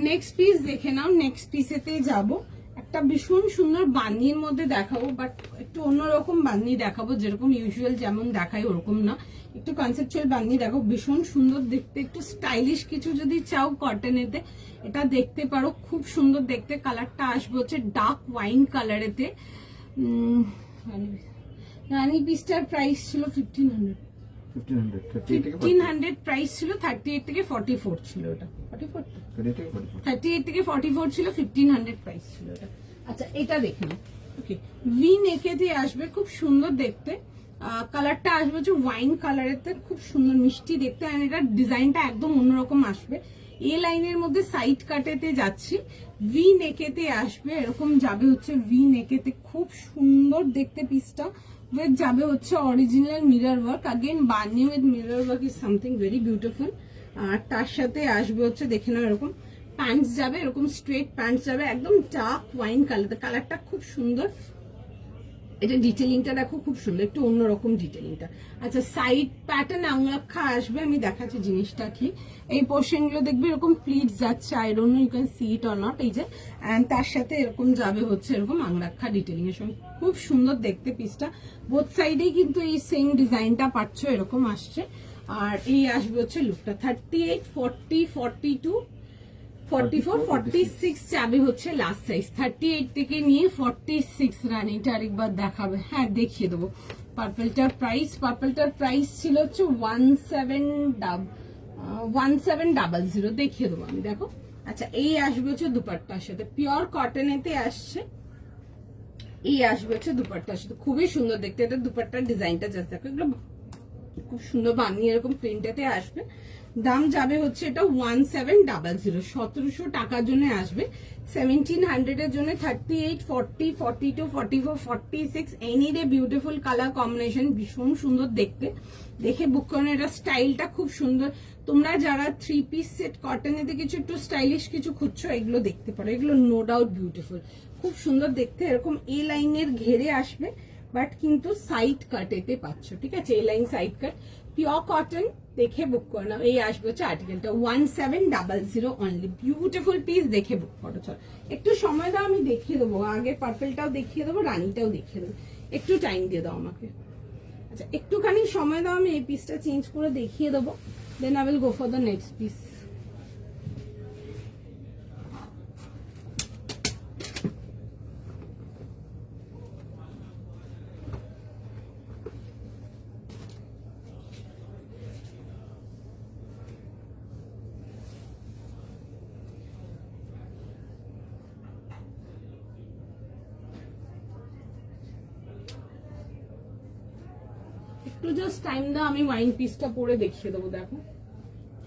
নেক্সট পিস দেখে নাও। নেক্সট পিসেতে যাব, একটা ভীষণ সুন্দর বান্নির মধ্যে দেখাবো, বাট একটু অন্যরকম বান্নি দেখাবো, যেরকম ইউজুয়াল যেমন দেখাই ওরকম না, একটু কনসেপচুয়াল বান্নি দেখো, ভীষণ সুন্দর দেখতে, একটু স্টাইলিশ কিছু যদি চাও কটনেতে এটা দেখতে পারো, খুব সুন্দর দেখতে। কালারটা আসবে হচ্ছে ডার্ক ওয়াইন কালারেতে। রানী পিসটার প্রাইস ছিল 1500 প্রাইস ছিল, 38 থেকে 44 ছিল ওটা, 38 থেকে 44 ছিল, 1500 প্রাইস ছিল ওটা। আচ্ছা, এটা দেখে নাও। ওকে, ভি নেকে দিয়ে আসবে, খুব সুন্দর দেখতে। কালারটা আসবে হচ্ছে ওয়াইন কালারেতে, খুব সুন্দর মিষ্টি দেখতে, আর এটার ডিজাইনটা একদম অন্যরকম আসবে। এ লাইনের মধ্যে সাইড কাটেতে যাচ্ছি, ভি নেকেতে আসবে, এরকম যাবে হচ্ছে ভি নেকেতে, খুব সুন্দর দেখতে পিসটা। উইথ যাবে হচ্ছে অরিজিনাল মিরর ওয়ার্ক, अगेन বানি with mirror work is something very beautiful. আর তার সাথে আসবে হচ্ছে দেখে নাও, এরকম প্যান্টস যাবে, এরকম স্ট্রেট প্যান্টস যাবে, একদম ডার্ক ওয়াইন কালার, কালারটা খুব সুন্দর। এটা ডিটেলিংটা দেখো, খুব সুন্দর, একটু অন্যরকম ডিটেলিংটা। আচ্ছা, সাইড প্যাটার্ন আংলাক্ষা আসবে, আমি দেখাচ্ছি জিনিসটা কি। এই পোর্শন গুলো দেখবে এরকম প্লিটস যাচ্ছে, I don't know you can see it or not, এই যে, এন্ড তার সাথে এরকম যাবে হচ্ছে এরকম আংলাক্ষা ডিটেলিং এর সঙ্গে, খুব সুন্দর দেখতে পিসটা। বোথ সাইডেই কিন্তু এই সেম ডিজাইনটা পাচ্ছ, এরকম আসছে। আর এই আসবে হচ্ছে লুকটা 38, 40, 42, 44, 46 যাবে হচ্ছে লাস্ট সাইজ। 38 থেকে নিয়ে 46 রানীটা আরেকবার দেখাবে, হ্যাঁ দেখিয়ে দেবো। পার্পলটার প্রাইস ছিল হচ্ছে 1700, দেখিয়ে দেবো আমি, দেখো। আচ্ছা, এই আসবে হচ্ছে দুপাট্টার সাথে, পিওর কটনেতে আসছে। এই আসবে হচ্ছে দুপাট্টার সাথে, খুবই সুন্দর দেখতে। এটা দুপাট্টার ডিজাইনটা জাস্ট দেখো, এগুলো খুব সুন্দর বানিয়ে এরকম প্রিন্টেতে আসবে। দাম যাবে হচ্ছে এটা 1700, 1700 টাকার জন্য আসবে। 1700 এর জন্য 38, 40, 42, 44, 46 এনি রে বিউটিফুল কালার কম্বিনেশন, ভীষণ সুন্দর দেখতে, দেখে বুক করেন। এটা স্টাইলটা খুব সুন্দর। তোমরা যারা 3 পিস সেট কটনেতে কিছু একটু স্টাইলিশ কিছু খুঁজছো, এগুলো দেখতে পারো, এগুলো নো ডাউট বিউটিফুল, খুব সুন্দর দেখতে। এরকম এ লাইনের ঘেরে আসবে, বাট কিন্তু সাইড কাটেতে পাচ্ছ, ঠিক আছে, এই লাইন সাইড কাট, পিওর কটন, দেখে বুক করে নাও। এই আসবে হচ্ছে আর্টিকেলটা 1700 অনলি, বিউটিফুল পিস, দেখে বুক করো। চল একটু সময় দাও, আমি দেখিয়ে দেবো, আগে পার্পলটাও দেখিয়ে দেবো, রানীটাও দেখিয়ে দেবো, একটু টাইম দিয়ে দাও আমাকে। আচ্ছা, একটুখানি সময় দাও, আমি এই পিসটা চেঞ্জ করে দেখিয়ে দেবো, then I will go for the next piece. একটু জাস্ট টাইম দাও, আমি ওয়াইন পিসটা পরে দেখিয়ে দেবো, দেখো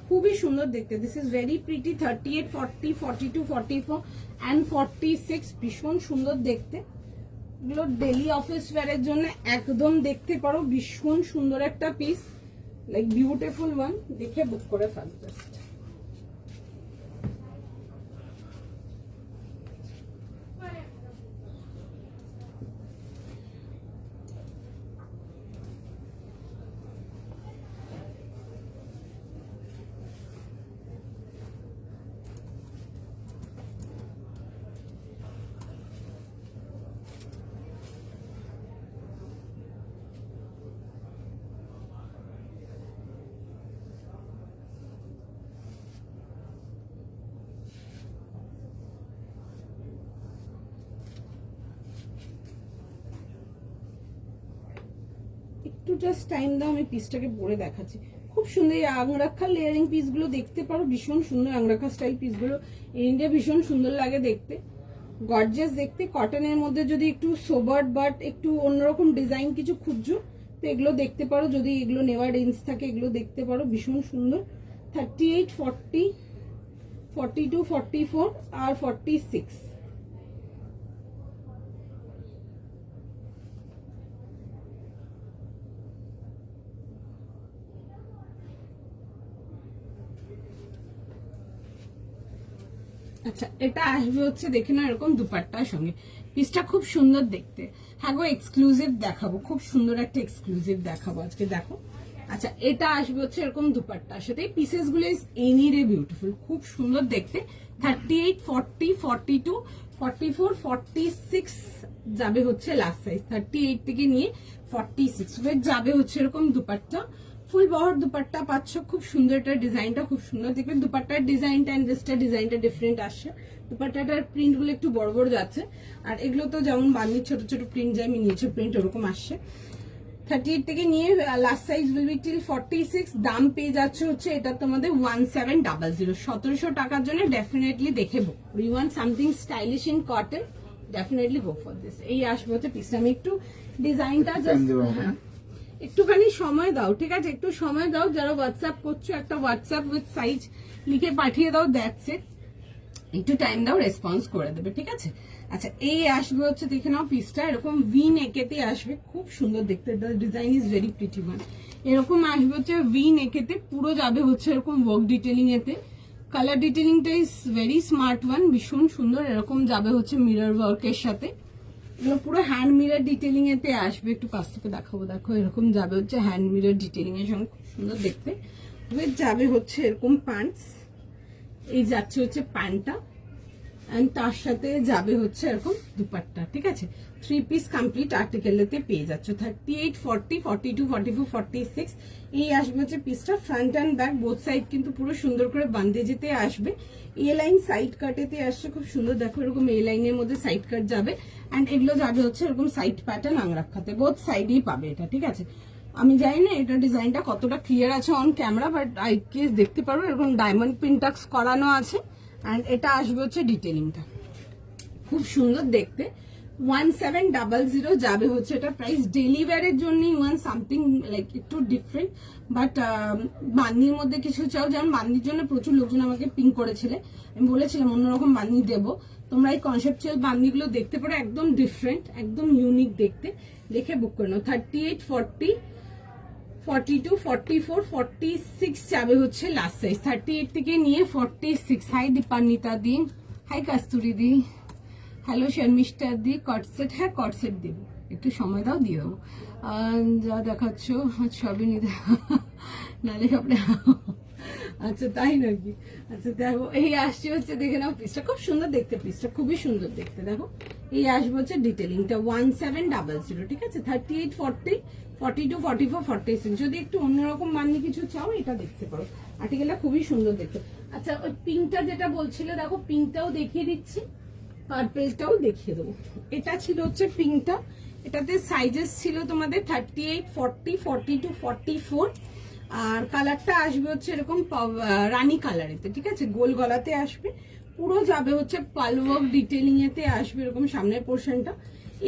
খুবই সুন্দর দেখতে। This is very pretty. 38, 40, 42, 44 and 46 ভীষণ সুন্দর দেখতে। এগুলো ডেলি অফিস ওয়্যারের জন্য একদম দেখতে পারো, ভীষণ সুন্দর একটা পিস, লাইক বিউটিফুল ওয়ান, দেখে বুক করে ফেলো জাস্ট। একটু জাস্ট টাইম দাও, আমি পিসটাকে পরে দেখাচ্ছি, খুব সুন্দর। এই আংরাক্ষা লেয়ারিং পিসগুলো দেখতে পারো, ভীষণ সুন্দর আংরাক্ষা স্টাইল পিসগুলো, ইন্ডিয়া ভীষণ সুন্দর লাগে দেখতে, গর্জিয়াস দেখতে। কটনের মধ্যে যদি একটু সোবার বাট একটু অন্যরকম ডিজাইন কিছু খুঁজছো, তো এগুলো দেখতে পারো, যদি এগুলো নেওয়ার রেঞ্জ থাকে এগুলো দেখতে পারো, ভীষণ সুন্দর। 38, 40, 42, 44 আর 46 আচ্ছা এটা আসবে হচ্ছে দেখে না এরকম দুপাট্টার সঙ্গে, পিসটা খুব সুন্দর দেখতে। হ্যাঁ গো এক্সক্লুসিভ দেখাবো, খুব সুন্দর একটা এক্সক্লুসিভ দেখাবো আজকে, দেখো। আচ্ছা এটা আসবে হচ্ছে এরকম দুপাট্টার সাথে, পিসেস গুলো এনিরে বিউটিফুল, খুব সুন্দর দেখতে। 38, 40, 42, 44, 46 যাবে হচ্ছে লাস্ট সাইজ, 38 থেকে নিয়ে 46 ওয়েট যাবে হচ্ছে এরকম দুপাট্টা। ফুল বহর দুপাট্টা পাচ্ছ, খুব সুন্দর, এটা ডিজাইনটা খুব সুন্দর দেখবে। দুপাট্টার ডিজাইনটা এন্ড ড্রেসটার ডিজাইনটা ডিফারেন্ট আসছে, দুপাট্টাটার প্রিন্ট গুলো একটু বড় বড় যাচ্ছে, আর এগুলো তো যেমন বান্দির ছোট ছোট প্রিন্ট যায়, মিনিয়েচার প্রিন্ট ওরকম আসছে। 38 থেকে নিয়ে last size will be till 46, দাম পেয়ে যাচ্ছে হচ্ছে এটা তোমাদের 1700, 1700 টাকার জন্য ডেফিনেটলি দেখে বো। We want something stylish in cotton, definitely go for this. এই আসবে হচ্ছে পিসটা, আমি একটু ডিজাইনটা জাস্ট একটুখানি সময় দাও, ঠিক আছে, একটু সময় দাও। যারা হোয়াটসঅ্যাপ করছো একটা হোয়াটসঅ্যাপ উইথ সাইজ লিখে পাঠিয়ে দাও, দ্যাটস ইট। একটু টাইম দাও, রেসপন্স করে দেবে, ঠিক আছে। আচ্ছা এই আসবে হচ্ছে দেখে নাও পিসটা, এরকম ভি নেকেতে আসবে, খুব সুন্দর দেখতে, design is very pretty one. এরকম আসবে হচ্ছে ভি নেকেতে, পুরো যাবে হচ্ছে এরকম ওয়ার্ক ডিটেলিং এতে। কালার ডিটেলিংটা ইজ ভেরি স্মার্ট ওয়ান, ভীষণ সুন্দর। এরকম যাবে হচ্ছে মিরর ওয়ার্কের সাথে, এগুলো পুরো হ্যান্ড মিরর ডিটেলিং এতে আসবে। একটু কাছ থেকে দেখাবো, দেখো এরকম যাবে হচ্ছে হ্যান্ড মিরর ডিটেলিং এর সঙ্গে, খুব সুন্দর দেখতে। উইথ যাবে হচ্ছে এরকম প্যান্টস, এই যাচ্ছে হচ্ছে প্যান্টটা, এন্ড তার সাথে যাবে হচ্ছে এরকম দুপাট্টা, ঠিক আছে। 3 পিস কমপ্লিট আর্টিকেলেতে পেয়ে যাচ্ছে। 38, 40, 42, 44, 46 এই আসবে হচ্ছে পিসটা। Front and back both side কিন্তু পুরো সুন্দর করে বাঁধে যেতে আসবে। এ লাইন সাইড কাটেতে আসছে, খুব সুন্দর দেখো, এরকম এ লাইনের মধ্যে সাইড কাট যাবে, এন্ড এগুলো যাবে হচ্ছে এরকম সাইড প্যাটার্ন আংরাখাতে, বোথ সাইডেই পাবে এটা, ঠিক আছে। আমি জানি না এটা ডিজাইনটা কতটা ক্লিয়ার আছে on camera, but I case দেখতে পারবো এরকম ডায়মন্ড পিনটাক্স করানো আছে। এন্ড এটা আসবে হচ্ছে ডিটেলিংটা, খুব সুন্দর দেখতে। 1700 যাবে হচ্ছে এটা প্রাইস। ডেলি ওয়্যারের জন্য ওয়ান সামথিং লাইক একটু ডিফারেন্ট, বাট বান্দির মধ্যে কিছু চাও, যেমন বান্দির জন্য প্রচুর লোকজন আমাকে পিং করেছিলে, আমি বলেছিলাম অন্যরকম বান্দি দেবো, তোমরা এই কনসেপচুয়াল বান্দিগুলো দেখতে পারো, একদম ডিফারেন্ট, একদম ইউনিক দেখতে, দেখে বুক করে নাও। 38, 40, 42, 44, 46 যাবে হচ্ছে লাস্ট সাইজ। 38 থেকে নিয়ে 46। হাই দীপান্বিতা দি, হাই কাস্তুরি দি, হ্যালো শর্মিষ্ঠা দি। কটসেট, হ্যাঁ কটসেট দিব, একটু সময় দাও, দিয়ে দেবো। যা দেখাচ্ছ সবই নিতে, নালে সবটা। আচ্ছা তাই নাকি? আচ্ছা দেখো এই আসছে হচ্ছে, দেখে নাও পিসটা, খুব সুন্দর দেখতে, পিসটা খুবই সুন্দর দেখতে। দেখো এই আসবে হচ্ছে ডিটেলিংটা 1700, ঠিক আছে। 38, 40, 42, 44, 46 যদি একটু অন্যরকম মান্য কিছু চাও এটা দেখতে পারো, আর্টিকেলটা খুবই সুন্দর দেখতে। আচ্ছা ওই পিঙ্কটা যেটা বলছিলে, দেখো পিঙ্কটাও দেখিয়ে দিচ্ছি, পার্পেলটাও দেখিয়ে দেবো। এটা ছিল হচ্ছে পিঙ্কটা, এটাতে সাইজেস ছিল তোমাদের 38, 40, 42, 44, আর কালারটা আসবে হচ্ছে এরকম রানী কালারেতে, ঠিক আছে, গোল গলাতে আসবে, পুরো যাবে হচ্ছে পালওয়ার্ক ডিটেলিং এতে আসবে, এরকম সামনের পোর্শনটা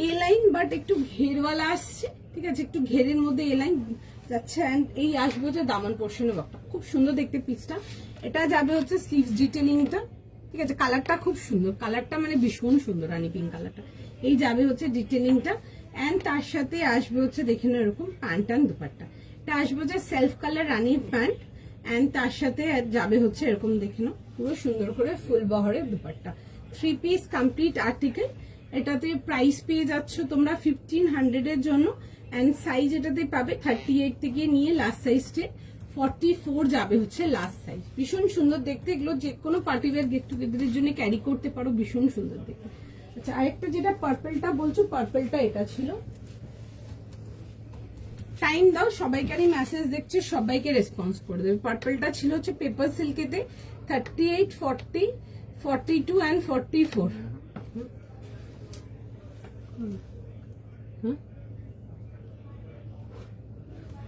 এ লাইন বাট একটু ঘেরওয়ালা আসছে, ঠিক আছে, একটু ঘেরের মধ্যে এ লাইন যাচ্ছে, এন্ড এই আসবে হচ্ছে দামান পোর্শনের ওয়ার্কটা, খুব সুন্দর দেখতে পিসটা। এটা যাবে হচ্ছে স্লিভস ডিটেলিংটা, ঠিক আছে, কালারটা খুব সুন্দর, কালারটা মানে ভীষণ সুন্দর, রানী পিঙ্ক কালারটা। এই যাবে হচ্ছে ডিটেলিংটা, এন্ড তার সাথে আসবে হচ্ছে দেখে নাও এরকম প্যান্ট অ্যান্ড দুপাট্টা। এটা আসবে হচ্ছে সেলফ কালার রানীর প্যান্ট, এন্ড তার সাথে যাবে হচ্ছে এরকম দেখে নাও পুরো সুন্দর করে ফুল বহরের দুপাট্টা। 3 piece complete article. এটাতে প্রাইস পেয়ে যাচ্ছ তোমরা 1500 এর জন্য, এন্ড সাইজ এটাতে পাবে 38 থেকে নিয়ে লাস্ট সাইজটে 44 যাবে হচ্ছে লাস্ট সাইজ। ভীষণ সুন্দর দেখতে, এগুলো যে কোনো পার্টি ওয়্যার গেট টুগেদারের জন্য ক্যারি করতে পারো, ভীষণ সুন্দর দেখতে। আচ্ছা আরেকটা যেটা পার্পলটা বলছো, পার্পলটা এটা ছিল। টাইম দাও, সবাইকারই মেসেজ দেখছে, সবাইকে রেসপন্স করে দেবে। পার্পলটা ছিল হচ্ছে পেপার সিল্কেতে, 38, 40, 42 এন্ড 44।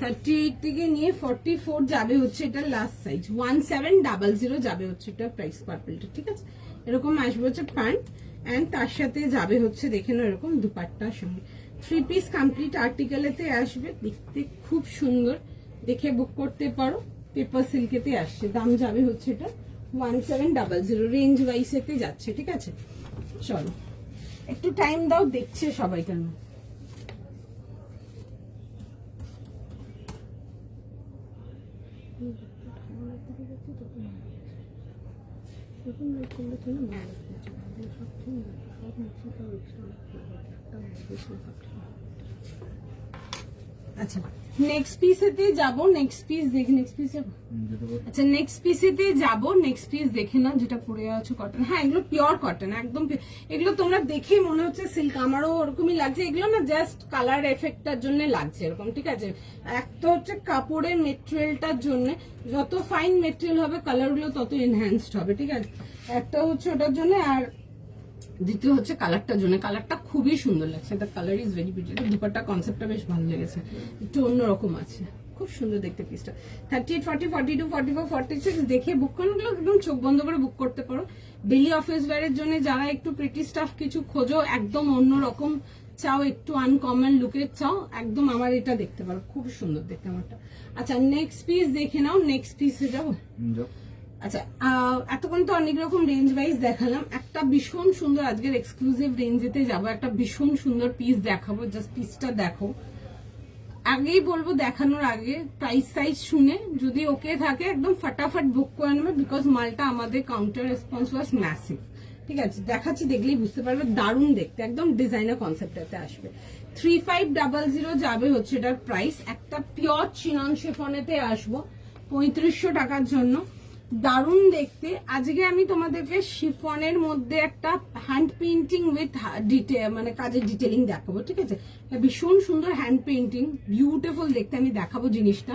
38 থেকে নিয়ে 44 যাবে হচ্ছে এটা লাস্ট সাইজ। 1700 যাবে হচ্ছে এটা প্রাইস পার্পলটা, ঠিক আছে। এরকম আসবে হচ্ছে প্যান্ট, এন্ড তার সাথে যাবে হচ্ছে দেখে নাও এরকম দুপাট্টার সঙ্গে। 3 পিস কমপ্লিট আর্টিকেলেতে আসবে, দেখতে খুব সুন্দর, দেখে বুক করতে পারো। পেপার সিল্কেতে আসছে, দাম যাবে হচ্ছে এটা 1700, রেঞ্জ ওয়াইজ এতে যাচ্ছে, ঠিক আছে। চলো একটু টাইম দাও, দেখছে সবাই কেন। আচ্ছা নেক্সট পিসেতে যাব, নেক্সট পিস দেখি, নেক্সট পিস যাব। আচ্ছা নেক্সট পিসেতে যাব, নেক্সট পিস দেখে না যেটা পরে আছে কটন। হ্যাঁ এগুলো পিওর কটন, একদম এগুলো তোমরা দেখে মনে হচ্ছে সিল্ক, আমারও ওরকমই লাগছে। এগুলো না জাস্ট কালার এফেক্টটার জন্য লাগছে এরকম, ঠিক আছে। একটা হচ্ছে কাপড়ের মেটেরিয়ালটার জন্য, যত ফাইন মেটেরিয়াল হবে কালারগুলো তত এনহ্যান্সড হবে, ঠিক আছে। একটা হচ্ছে ওটার জন্য, আর দ্বিতীয় হচ্ছে কালারটার জন্য। কালারটা খুবই সুন্দর লাগছে, the colour is very beautiful. Dupatta কনসেপ্টটা বেশ ভালো লেগেছে, একটু অন্যরকম আছে, খুব সুন্দর দেখতে পিসটা। 38, 40, 42, 44, 46 দেখে বুক করুন, একদম চোখ বন্ধ করে বুক করতে পারো। ডেইলি অফিস ওয়্যারের জন্য যারা একটু প্রিটি স্টাফ কিছু খোঁজো, একদম অন্যরকম চাও, একটু আনকমন লুকের চাও, একদম আমার এটা দেখতে পারো, খুব সুন্দর দেখতে আমারটা। আচ্ছা নেক্সট পিস দেখে নাও, নেক্সট পিসে যাবো। আচ্ছা এতক্ষণ তো অনেক রকম রেঞ্জ ওয়াইজ দেখালাম, একটা ভীষণ সুন্দর আজকের এক্সক্লুসিভ রেঞ্জেতে যাবো, একটা ভীষণ সুন্দর পিস দেখাবো। জাস্ট পিসটা দেখো, আগেই বলবো দেখানোর আগে প্রাইস সাইজ শুনে যদি ওকে থাকে একদম ফটাফট বুক করে নেবে, বিকজ মালটা আমাদের কাউন্টার রেসপন্স ওয়াজ ম্যাসিভ, ঠিক আছে। দেখাচ্ছি, দেখলেই বুঝতে পারবে, দারুণ দেখতে, একদম ডিজাইনার কনসেপ্টটাতে আসবে। 3500 যাবে হচ্ছে এটার প্রাইস। একটা পিওর চিনন শিফনেতে আসবো 3500 টাকার জন্য, দারুণ দেখতে। আজকে আমি তোমাদেরকে শিফনের মধ্যে একটা হ্যান্ড পেইন্টিং উইথ ডিটেল, মানে কাজের ডিটেলিং দেখাবো, ঠিক আছে। ভীষণ সুন্দর হ্যান্ড পেইন্টিং, বিউটিফুল দেখতে আমি দেখাবো জিনিসটা।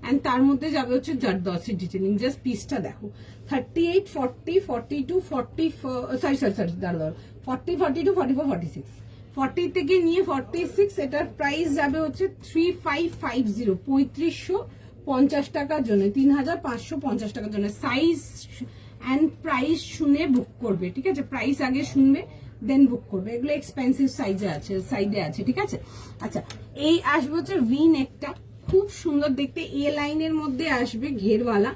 এন্ড তার মধ্যে যাবে হচ্ছে জারদস্তি ডিটেলিং। জাস্ট পিসটা দেখো, 38, 40, 42, 44, সরি 40, 42, 44, 46, 40 থেকে নিয়ে 46, এটার প্রাইস যাবে হচ্ছে 3550, 3550 টাকার জন্য, 3550 টাকার জন্য। সাইজ অ্যান্ড প্রাইস শুনে বুক করবে, ঠিক আছে। প্রাইস আগে শুনবে দেন বুক করবে, এগুলো এক্সপেন্সিভ সাইজে আছে, সাইডে আছে, ঠিক আছে। আচ্ছা এই আসবে হচ্ছে ভি নেকটা, খুব সুন্দর দেখতে, এ লাইনের মধ্যে আসবে ঘেরওয়ালা,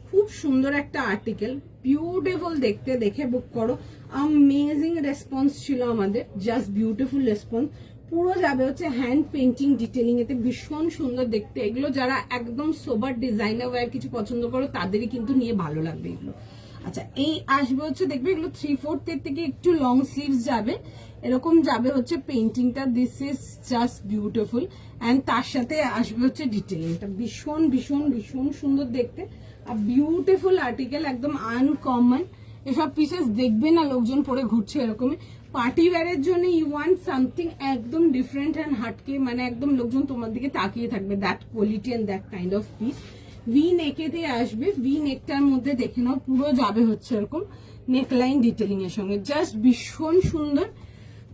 খুব সুন্দর একটা আর্টিকেল, বিউটিফুল দেখতে, দেখে বুক করো। অ্যামেজিং রেসপন্স ছিল আমাদের, জাস্ট বিউটিফুল রেসপন্স। পুরো যাবে হচ্ছে হ্যান্ড পেইন্টিং ডিটেলিং, এতে ভীষণ সুন্দর দেখতে। এগুলো যারা একদম সোবার ডিজাইনার ওয়্যার কিছু পছন্দ করো তাদেরই কিন্তু নিয়ে ভালো লাগবে এগুলো। আচ্ছা এই আসবে হচ্ছে দেখবে এগুলো 3/4 থেকে একটু লং স্লিভস যাবে, এরকম যাবে হচ্ছে পেইন্টিংটা। This is just beautiful. And তার সাথে আসবে হচ্ছে ডিটেলিংটা, ভীষণ ভীষণ ভীষণ সুন্দর দেখতে, আর বিউটিফুল আর্টিকেল, একদম আনকমন। এসব পিসেস দেখবে না লোকজন পরে ঘুরছে এরকমই। পার্টি ওয়্যারের জন্য ইউ ওয়ান্ট সামথিং একদম ডিফারেন্ট অ্যান্ড হাটকে, মানে একদম লোকজন তোমার দিকে তাকিয়ে থাকবে, that quality and that kind of piece. V নেকেতে আসবে, ভি নেকটার মধ্যে দেখে নাও পুরো যাবে হচ্ছে এরকম নেকলাইন ডিটেলিং এর সঙ্গে, জাস্ট ভীষণ সুন্দর।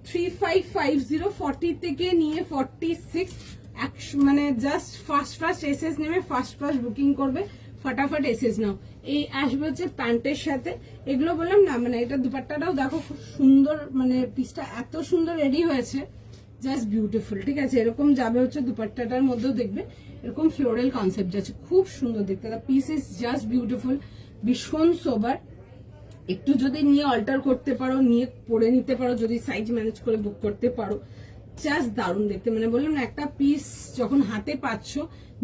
3550, 40 থেকে নিয়ে 46, মানে জাস্ট ফার্স্ট এসএস নেবে, ফার্স্ট বুকিং করবে, ফটাফট এসএস নাও। এই আসবে হচ্ছে প্যান্টের সাথে, এগুলো বললাম না, মানে এটা দুপাট্টাটাও দেখো খুব সুন্দর, মানে পিসটা এত সুন্দর রেডি হয়েছে, জাস্ট বিউটিফুল, ঠিক আছে। এরকম যাবে হচ্ছে দুপাট্টাটার মধ্যেও দেখবে এরকম ফ্লোরাল কনসেপ্ট আছে, খুব সুন্দর দেখতে। পিস ইজ জাস্ট বিউটিফুল, ভীষণ সোবার। একটু যদি নিয়ে অল্টার করতে পারো, নিয়ে পরে নিতে পারো, যদি সাইজ ম্যানেজ করে বুক করতে পারো, জাস্ট দারুণ দেখতে। মানে বললাম না, একটা পিস যখন হাতে পাচ্ছ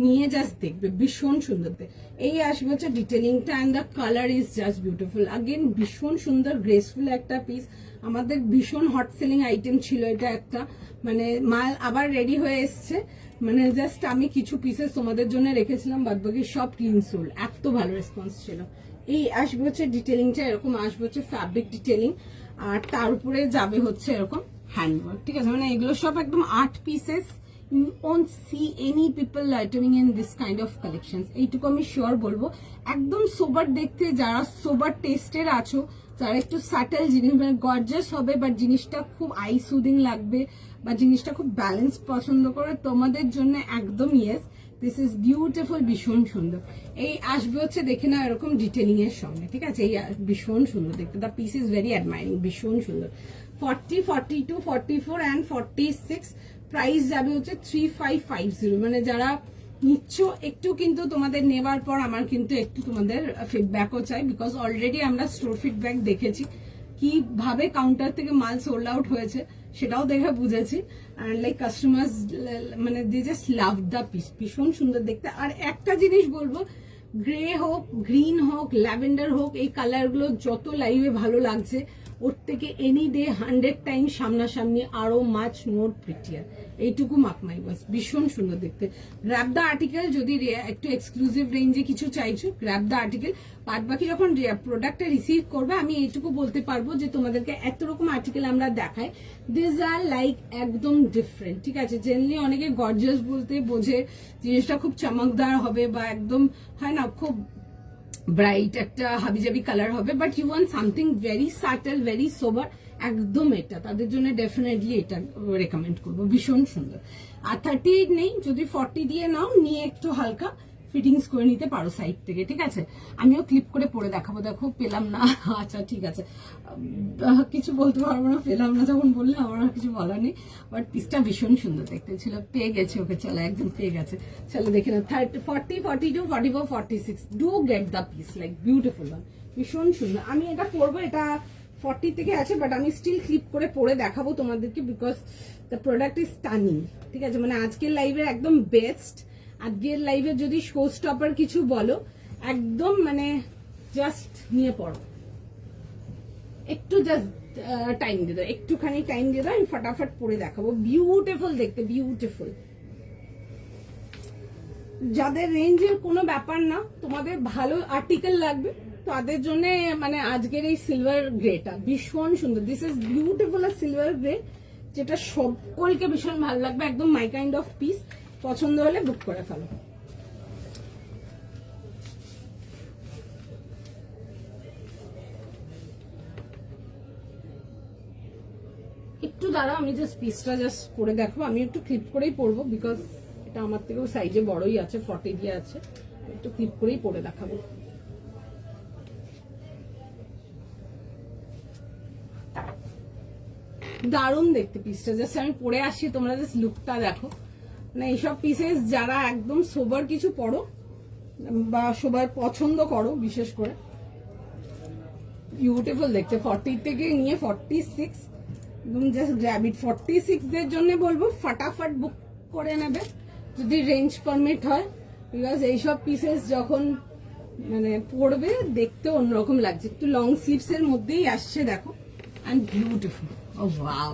নিয়ে জাস্ট দেখবে, ভীষণ সুন্দর দেখতে। এই আসবে হচ্ছে ডিটেলিংটা, and the colour is just beautiful. Again ভীষণ সুন্দর গ্রেসফুল একটা পিস, আমাদের ভীষণ হট সেলিং আইটেম ছিল এটা একটা, মানে মাল আবার রেডি হয়ে এসছে, মানে জাস্ট আমি কিছু পিসেস তোমাদের জন্য রেখেছিলাম, বাদবাকি সব ক্লিন সোল্ড, এত ভালো রেসপন্স ছিল। এই আসবে হচ্ছে ডিটেলিংটা, এরকম আসবে হচ্ছে ফ্যাব্রিক ডিটেলিং, আর তার উপরে যাবে হচ্ছে এরকম হ্যান্ডওয়ার্ক, ঠিক আছে। মানে এগুলো সব একদম 8 pieces. You won't see any people lightering in this kind of collections, এইটুকু আমি শিওর বলবো। একদম সোবার দেখতে, যারা সোবার টেস্টের আছো, যারা একটু স্যাটেল জিনিস, মানে গর্জাস হবে বাট জিনিসটা খুব আই সুদিং লাগবে, বা জিনিসটা খুব ব্যালেন্স পছন্দ করে, তোমাদের জন্য একদম ইয়েস, দিস ইজ বিউটিফুল, ভীষণ সুন্দর। এই আসবে হচ্ছে দেখে না এরকম ডিটেলিং এর সঙ্গে, ঠিক আছে। এই ভীষণ সুন্দর দেখতে, দ্য পিস ইজ ভেরি অ্যাডমায়ারিং, ভীষণ সুন্দর। 40, 42, 44 অ্যান্ড 46, প্রাইস যাবে হচ্ছে 3550। মানে যারা নিচ্ছ একটু কিন্তু তোমাদের নেবার পর আমার কিন্তু একটু তোমাদের ফিডব্যাকও চাই, বিকজ অলরেডি আমরা স্টোর ফিডব্যাক দেখেছি, কিভাবে কাউন্টার থেকে মাল সোল্ড আউট হয়েছে সেটাও দেখে বুঝেছি। আর লাইক কাস্টমার্স মানে they just love the piece, ভীষণ সুন্দর দেখতে। আর একটা জিনিস বলবো, গ্রে হোক, গ্রিন হোক, ল্যাভেন্ডার হোক, এই কালারগুলো যত লাইভে ভালো লাগছে ওর থেকে এনি ডে 100 টাইম সামনাসামনি আরো মাচ মোর প্রিটিয়ার। এইটুকু মাকমাই বাস, ভীষণ সুন্দর দেখতে। গ্র্যাব দ্য আর্টিকেল, যদি একটু এক্সক্লুসিভ রেঞ্জে কিছু চাইছো গ্র্যাব দ্য আর্টিকেল। বাদ বাকি যখন প্রোডাক্টটা রিসিভ করবে আমি এইটুকু বলতে পারবো যে তোমাদেরকে এত রকম আর্টিকেল আমরা দেখাই, দিস আর লাইক একদম ডিফারেন্ট, ঠিক আছে। জেনারেলি অনেকে গর্জিয়াস বলতে বোঝে জিনিসটা খুব চমকদার হবে বা একদম হয় না খুব ব্রাইট একটা হাবিজাবি কালার হবে, but you want something very subtle, very sober, একদম এটা তাদের জন্য ডেফিনেটলি এটা রেকমেন্ড করবো, ভীষণ সুন্দর। আর 38 নেই, যদি 40 দিয়ে নাও, নিয়ে একটু হালকা ফিটিংস করে নিতে পারো সাইড থেকে, ঠিক আছে। আমিও ক্লিপ করে পরে দেখাবো, দেখো পেলাম না, আচ্ছা ঠিক আছে, কিছু বলতে পারবো না, পেলাম না যখন বললে আমার আর কিছু বলার নেই। বাট পিসটা ভীষণ সুন্দর দেখতে ছিল, পেয়ে গেছে ওকে, চলো একদম পেয়ে গেছে, চলো দেখে নাও। 40, 42, 44, 46, do get the piece, like beautiful one, ভীষণ সুন্দর। আমি এটা পরবো, এটা 40 থেকে আছে, বাট আমি স্টিল ক্লিপ করে পরে দেখাবো তোমাদেরকে, because the product is stunning, ঠিক আছে। মানে আজকের লাইভের একদম বেস্ট, আজকের লাইভে যদি শো স্টপার কিছু বলো, একদম মানে জাস্ট নিয়ে পড়ো, একটু জাস্ট টাইম দিয়ে দাও, একটুখানি টাইম দিয়ে দাও, আমি ফটাফট পরে দেখাবো। বিউটিফুল দেখতে, বিউটিফুল। যাদের রেঞ্জের কোনো ব্যাপার না, তোমাদের ভালো আর্টিকেল লাগবে, তাদের জন্য মানে আজকের এই সিলভার গ্রেটা ভীষণ সুন্দর। দিস ইজ বিউটিফুল আর সিলভার গ্রে, যেটা সকলকে ভীষণ ভালো লাগবে, একদম মাই কাইন্ড অফ পিস। পছন্দ হলে বুক করে ফেলো। একটু দাঁড়াও, আমি জাস্ট পিসটা জাস্ট করে দেখো, আমি একটু ক্লিপ করেই পরবো, বিকজ এটা আমার থেকেও সাইজে বড়ই আছে, 40 দিয়ে আছে, একটু ক্লিপ করেই পরে দেখাবো। দারুণ দেখতে পিসটা, জাস্ট আমি পরে আসি, তোমরা জাস্ট লুকটা দেখো। মানে এইসব পিসেস যারা একদম সোবার কিছু পরো বা সবার পছন্দ করো, বিশেষ করে বিউটিফুল দেখতে। 40 থেকে নিয়ে 46, একদম জাস্ট গ্র্যাব ইট। 46 দের জন্য বলবো ফাটাফাট বুক করে নেবে, যদি রেঞ্জ পারমিট হয়, বিকজ এইসব পিসেস যখন মানে পরবে দেখতে অন্যরকম লাগছে। একটু লং স্লিভস এর মধ্যেই আসছে দেখো, and beautiful. Oh wow,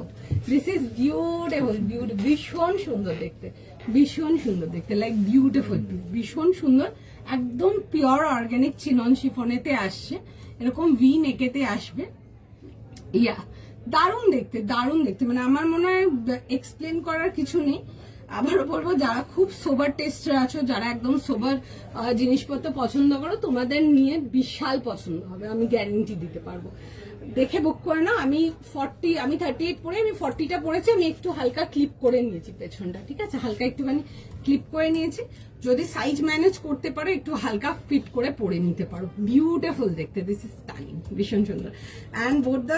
this is beautiful, beautiful, ভীষণ সুন্দর দেখতে, ভীষণ সুন্দর দেখতে, লাইক বিউটিফুল, ভীষণ সুন্দর। একদম পিওর অর্গানিক চিনন শিফনেতে আসছে, এরকম ভি নেকেতে আসবে। ইয়া দারুণ দেখতে, দারুণ দেখতে, মানে আমার মনে হয় এক্সপ্লেন করার কিছু নেই। আবারও বলবো, যারা খুব সোবার টেস্টার আছো, যারা একদম সোবার জিনিসপত্র পছন্দ করো, তোমাদের নিয়ে বিশাল পছন্দ হবে, আমি গ্যারেন্টি দিতে পারবো। দেখে বুক করে না। আমি 38 পরে, আমি 40টা পরেছি, আমি একটু হালকা ক্লিপ করে নিয়েছি পেছনটা, ঠিক আছে, হালকা একটুখানি ক্লিপ করে নিয়েছি। যদি সাইজ ম্যানেজ করতে পারো, একটু হালকা ফিট করে পরে নিতে পারো, বিউটিফুল দেখতে, দিস ইজ স্টাইলিং, ভীষণ সুন্দর। অ্যান্ড বোথ দ্য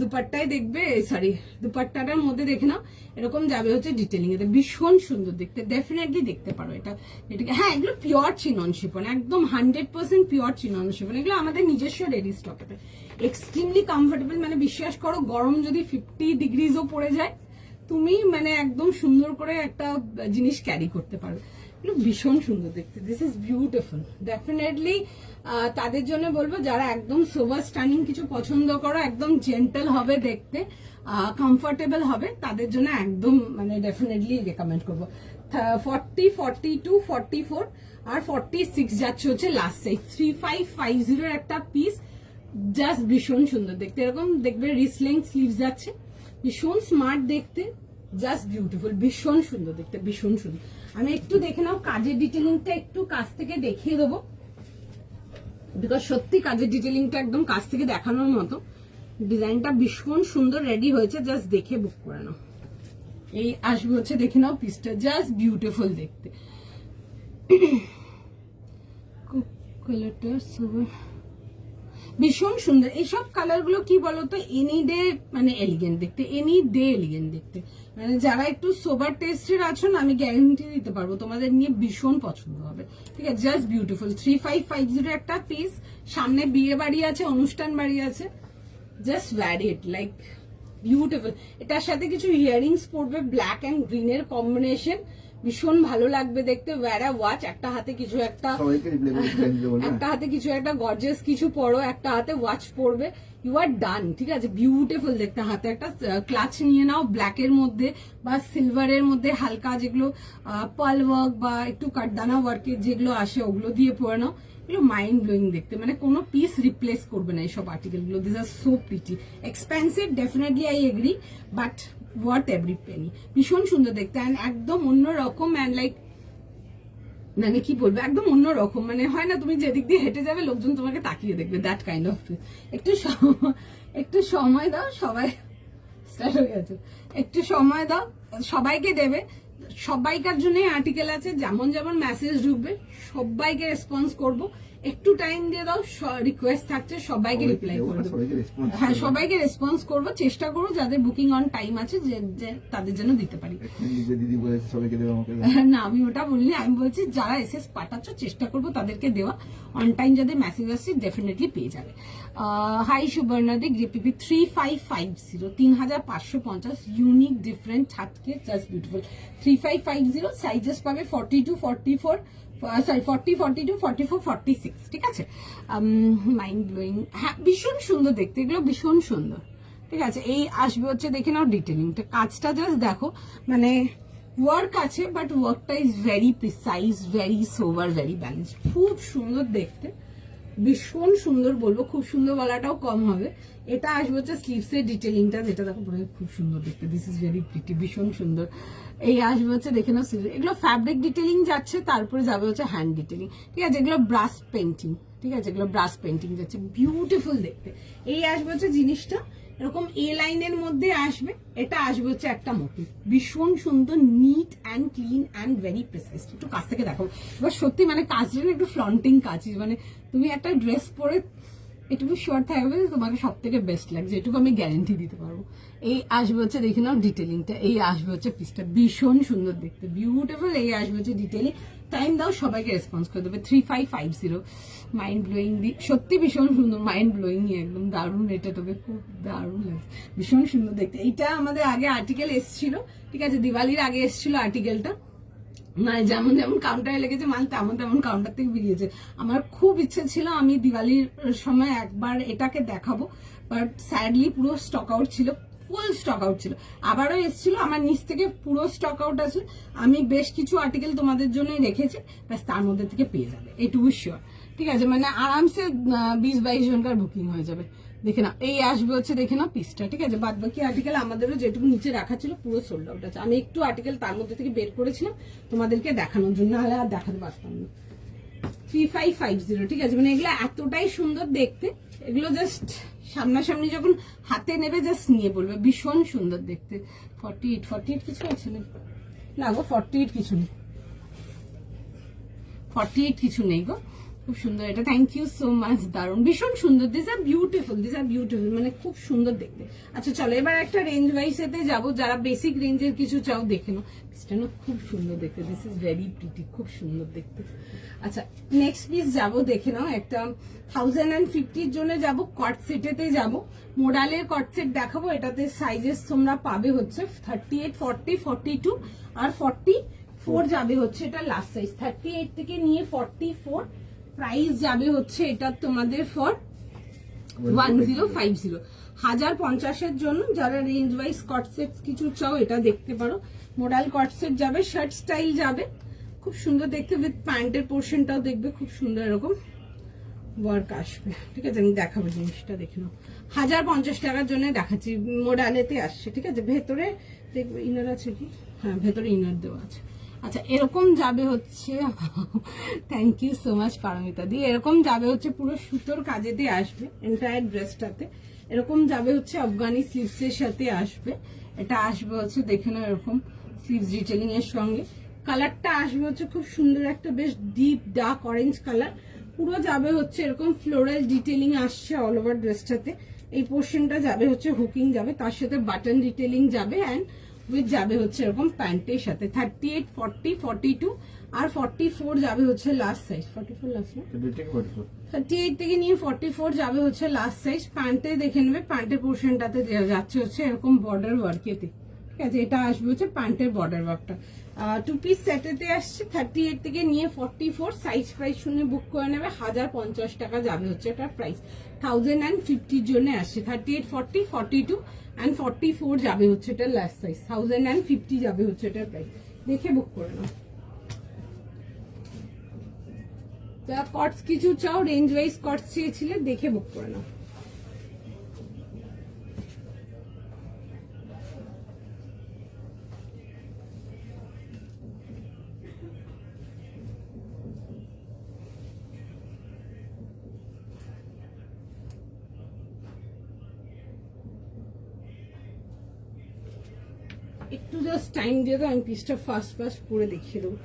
দুপাট্টায় দেখবে, সরি দুপাট্টাটার মধ্যে দেখে নাও, এরকম যাবে হচ্ছে ডিটেলিং, এতে ভীষণ সুন্দর দেখতে, ডেফিনেটলি দেখতে পারো এটা। এটাকে হ্যাঁ, এগুলো পিওর চিনন শিফন, একদম 100% পিওর চিনন শিফন, এগুলো আমাদের নিজস্ব রেডি স্টকেতে, এক্সট্রিমলি কমফোর্টেবল। মানে বিশ্বাস করো, গরম যদি 50 ডিগ্রিজও পড়ে যায়, তুমি মানে একদম সুন্দর করে একটা জিনিস ক্যারি করতে পারো, ভীষণ সুন্দর দেখতে। দিস ইজ বিউটিফুল, ডেফিনেটলি তাদের জন্য বলবো যারা একদম সোভার স্টানিং কিছু পছন্দ করো, একদম জেন্টল হবে দেখতে, কমফোর্টেবল হবে, তাদের জন্য একদম মানে ডেফিনেটলি রেকমেন্ড করবো। 40, 42, 44 আর 46 যাচ্ছে হচ্ছে লাস্ট সাইজ। 3550 এর একটা পিস, জাস্ট ভীষণ সুন্দর দেখতে, এরকম দেখবে রিসলিং স্লিভ যাচ্ছে, ভীষণ স্মার্ট দেখতে, জাস্ট বিউটিফুল, ভীষণ সুন্দর দেখতে, ভীষণ সুন্দর। আমি একটু দেখে নাও কাজের ডিটেলিংটা, একটু কাছ থেকে দেখিয়ে দেবো, বিকজ সত্যি কাজের ডিটেলিংটা একদম কাছ থেকে দেখানোর মতো। ডিজাইনটা ভীষণ সুন্দর রেডি হয়েছে, জাস্ট দেখে বুক করে নাও। এই আসবে হচ্ছে, দেখে নাও পিসটা, জাস্ট বিউটিফুল দেখতে। কালারটা ভীষণ সুন্দর। এইসব কালার গুলো কি বলতো, এনি ডে মানে এলিগেন্ট দেখতে, এনি ডে এলিগেন্ট দেখতে। মানে যারা একটু সোবার টেস্টের আছো না, আমি গ্যারেন্টি দিতে পারবো তোমাদের নিয়ে ভীষণ পছন্দ হবে, ঠিক আছে, জাস্ট বিউটিফুল। 3550 একটা পিস, সামনে বিয়ে বাড়ি আছে, অনুষ্ঠান বাড়ি আছে, জাস্ট ভ্যারিড, লাইক বিউটিফুল। এটার সাথে কিছু ইয়ারিংস পড়বে, ব্ল্যাক অ্যান্ড গ্রিনের কম্বিনেশন, ভীষণ ভালো লাগবে দেখতে। ওয়্যার আ ওয়াচ, একটা হাতে কিছু একটা, সবাইকে রিপ্লাই বলবো একটা হাতে কিছু একটা গর্জিয়াস কিছু পরো, একটা হাতে ওয়াচ পরবে, ইউ আর ডান। ঠিক আছে, বিউটিফুল দেখতে। হাতে একটা ক্লাচ নিয়ে নাও ব্ল্যাকের মধ্যে বা সিলভারের মধ্যে, হালকা যেগুলো পার্ল ওয়ার্ক বা একটু কাটদানা ওয়ার্কের যেগুলো আসে ওগুলো দিয়ে পরে নাও। এগুলো মাইন্ড ব্লোয়িং দেখতে, মানে কোনো পিস রিপ্লেস করবে না এইসব আর্টিকেল গুলো। This are so pretty, expensive definitely, I agree, but worth every penny. ভীষণ সুন্দর দেখতে অ্যান্ড একদম অন্য রকম অ্যান্ড লাইক, মানে কি বলবো, একদম অন্যরকম। মানে হয় না তুমি যেদিক দিয়ে হেঁটে যাবে লোকজন তোমাকে তাকিয়ে দেখবে, দ্যাট কাইন্ড অফ। একটু সময় দাও, সবাই স্টার্ট হয়ে গেছে। একটু সময় দাও, সবাইকে দেবে, সবাইকার জন্য আর্টিকেল আছে, যেমন যেমন মেসেজ ঢুকবে সবাইকে রেসপন্স করব। একটু টাইম দিয়ে দাও, রিকোয়েস্ট থাকছে সবাইকে রিপ্লাই করে দেবো। হ্যাঁ, সবাইকে রেসপন্স করবো, চেষ্টা করবো যাদের বুকিং অন টাইম আছে যে তাদের জন্য দিতে পারি। দিদি বলেছে সবাইকে দেবো আমাকে। না, আমি ওটা বলিনি, আমি বলছি যারা এসএস পাঠাচ্ছ চেষ্টা করবো তাদেরকে দেওয়া। অন টাইম যাদের মেসেজ আসছে ডেফিনেটলি পেয়ে যাবে। হাই সুবর্ণাদি গ্রিপিপি 3550, 3550, ইউনিক ডিফারেন্ট থার্ডকে জাস্ট বিউটিফুল। 3550 সাইজেস পাবে 42, 44, সরি 40, 42, 44, 46। ঠিক আছে, মাইন্ড ব্লোয়িং। হ্যাঁ, ভীষণ সুন্দর দেখতে, এগুলো ভীষণ সুন্দর। ঠিক আছে, এই আসবে হচ্ছে, দেখে নাও ডিটেলিংটা, কাজটা জাস্ট দেখো, মানে ওয়ার্ক আছে বাট ওয়ার্কটা is very precise, very sober, very balance, খুব সুন্দর দেখতে, ভীষণ সুন্দর বলবো, খুব সুন্দর বলাটাও কম হবে। এটা আসবে হচ্ছে স্লিভস এর ডিটেলিংটা, যেটা দেখো পুরো খুব সুন্দর দেখতে, দিস ইজ ভেরি প্রিটি, ভীষণ সুন্দর। এই আসবে হচ্ছে, দেখে নাও স্লিভ, এগুলো ফ্যাব্রিক ডিটেলিং যাচ্ছে, তারপরে যাবে হচ্ছে হ্যান্ড ডিটেলিং। ঠিক আছে, এগুলো ব্রাশ পেন্টিং, ঠিক আছে, এগুলো ব্রাশ পেন্টিং যাচ্ছে, বিউটিফুল দেখতে। এই আসবে হচ্ছে জিনিসটা এরকম এ লাইনের মধ্যে আসবে, এটা আসবে হচ্ছে একটা মোটিভ, ভীষণ সুন্দর, neat and clean and very precise. একটু কাছ থেকে দেখো এবার, সত্যি মানে কাজটা না একটু ফ্লন্টিং কাজ, মানে তুমি একটা ড্রেস পরে এটুকু শিওর থাকবে তোমাকে সব থেকে বেস্ট লাগছে, এটুকু আমি গ্যারেন্টি দিতে পারবো। এই আসবে হচ্ছে, দেখে নাও ডিটেলিংটা, এই আসবে হচ্ছে পিসটা, ভীষণ সুন্দর দেখতে, বিউটিফুল। এই আসবে হচ্ছে ডিটেলিং, টাইম দাও সবাইকে রেসপন্স করে দেবে। 3550, মাইন্ড ব্লোয়িং, সত্যি ভীষণ সুন্দর, মাইন্ড ব্লোয়িং, একদম দারুণ। এটা তোকে খুব দারুণ লাগছে, ভীষণ সুন্দর দেখতে। এইটা আমাদের আগে আর্টিকেল এসেছিল, ঠিক আছে, দিওয়ালির আগে এসেছিল আর্টিকেলটা, মানে যেমন যেমন কাউন্টারে লেগেছে মাল তেমন তেমন কাউন্টার থেকে বেরিয়েছে। আমার খুব ইচ্ছে ছিল আমি দিওয়ালির সময় একবার এটাকে দেখাবো, বাট স্যাডলি পুরো স্টক আউট ছিল, ফুল স্টক আউট ছিল। আবারও এসেছিল, আমার নিচ থেকে পুরো স্টক আউট আছে। আমি বেশ কিছু আর্টিকেল তোমাদের জন্যই রেখেছি, ব্যাস তার মধ্যে থেকে পেয়ে যাবে, এইটুকু শিওর। ঠিক আছে, মানে আরামসে 20-22 জনকার বুকিং হয়ে যাবে। দেখে না, এই আসবে হচ্ছে, দেখে না পিসটা। ঠিক আছে, বাদ বাকি আর্টিকেল আমাদেরও যেটুকু নিচে রাখা ছিল পুরো সোল্ড আউট আছে। আমি একটু আর্টিকেল তার মধ্যে থেকে বের করেছিলাম তোমাদেরকে দেখানোর জন্য, নাহলে আর দেখাতে পারতাম না। 3550, ঠিক আছে, মানে এগুলো এতটাই সুন্দর দেখতে, এগুলো জাস্ট সামনাসামনি যখন হাতে নেবে জাস্ট নিয়ে বলবে, ভীষণ সুন্দর দেখতে। 48 কিছু আছে না গো, 48 কিছু নেই, 48 কিছু নেই গো, খুব সুন্দর এটা, থ্যাংক ইউ সো মাচ, দারুণ, ভীষণ সুন্দর। This are beautiful, this are beautiful, মানে খুব সুন্দর দেখতে। আচ্ছা চলো এবার একটা রেঞ্জ ওয়াইজ এতে যাবো, যারা বেসিক রেঞ্জের কিছু চাও দেখে নাও, পিসটা না খুব সুন্দর দেখতে, দিস ইজ ভেরি প্রিটি, খুব সুন্দর দেখতে। আচ্ছা নেক্সট পিস যাবো, দেখে নাও, একটা 1050 জন্য যাবো, কট সেটেতে যাবো, মোডালের কট সেট দেখাবো। এটাতে সাইজেস তোমরা পাবে হচ্ছে 38, 40, 42 আর 44 যাবে হচ্ছে, এটা লাস্ট সাইজ। 38 থেকে নিয়ে 44 প্রাইস যাবে হচ্ছে এটা তোমাদের ফর 1050, 1050 জন্য। যারা রেঞ্জ ওয়াইজ কট সেট কিছু চাও এটা দেখতে পারো। মোডাল কট সেট যাবে, শার্ট স্টাইল যাবে, খুব সুন্দর দেখতে, উইথ প্যান্টের পোর্শনটাও দেখবে খুব সুন্দর, এরকম ওয়ার্ক আসবে। ঠিক আছে, আমি দেখাবো জিনিসটা, দেখে নাও। 1050 টাকার জন্য দেখাচ্ছি, মোডালেতে আসছে। ঠিক আছে, ভেতরে দেখবে ইনার আছে কি, হ্যাঁ ভেতরে ইনার দেওয়া আছে। আচ্ছা এরকম যাবে হচ্ছে, thank you so much Paramita di, এরকম যাবে হচ্ছে পুরো সুতোর কাজেতে আসবে, এন্টায়ার ড্রেসটাতে এরকম যাবে হচ্ছে, আফগানি স্লিভস এর সাথে আসবে। এটা আসবে হচ্ছে, দেখে নাও, এরকম স্লিভস ডিটেলিং এর সঙ্গে। কালারটা আসবে হচ্ছে খুব সুন্দর একটা, বেশ ডিপ ডার্ক অরেঞ্জ কালার, পুরো যাবে হচ্ছে এরকম ফ্লোরাল ডিটেলিং আসছে অল ওভার ড্রেসটাতে। এই পোর্শনটা যাবে হচ্ছে হুকিং যাবে, তার সাথে বাটন ডিটেলিং যাবে, অ্যান্ড উইথ যাবে হচ্ছে এরকম প্যান্টের সাথে। 38, 40, 42 আর 44 যাবে হচ্ছে লাস্ট সাইজ। 44 লাস্ট না, 38 থেকে নিয়ে 44 যাবে হচ্ছে লাস্ট সাইজ। প্যান্টে দেখে নেবে, প্যান্টের পোর্শনটাতে যাচ্ছে হচ্ছে এরকম বর্ডার ওয়ার্কেতে। ঠিক আছে, এটা আসবে হচ্ছে প্যান্টের বর্ডার ওয়ার্কটা, টু পিস সেটেতে আসছে 38 থেকে নিয়ে 44, সাইজ প্রাইস শুনে বুক করে নেবে 1050 টাকা যাবে হচ্ছে এটার প্রাইস। 1050 জন্য আসছে 38, 40, 42 and 44 যাবে হচ্ছে এটার লাস্ট সাইজ। 1050 যাবে হচ্ছে এটার প্রাইস, দেখে বুক করে নাও। যা কটস কিছু চাও, রেঞ্জ ওয়াইজ কটস চেয়েছিলে, দেখে বুক করে নাও। একটু জাস্ট টাইম দিয়ে দাও, আমি পিসটা ফার্স্ট পরে দেখিয়ে দেবো।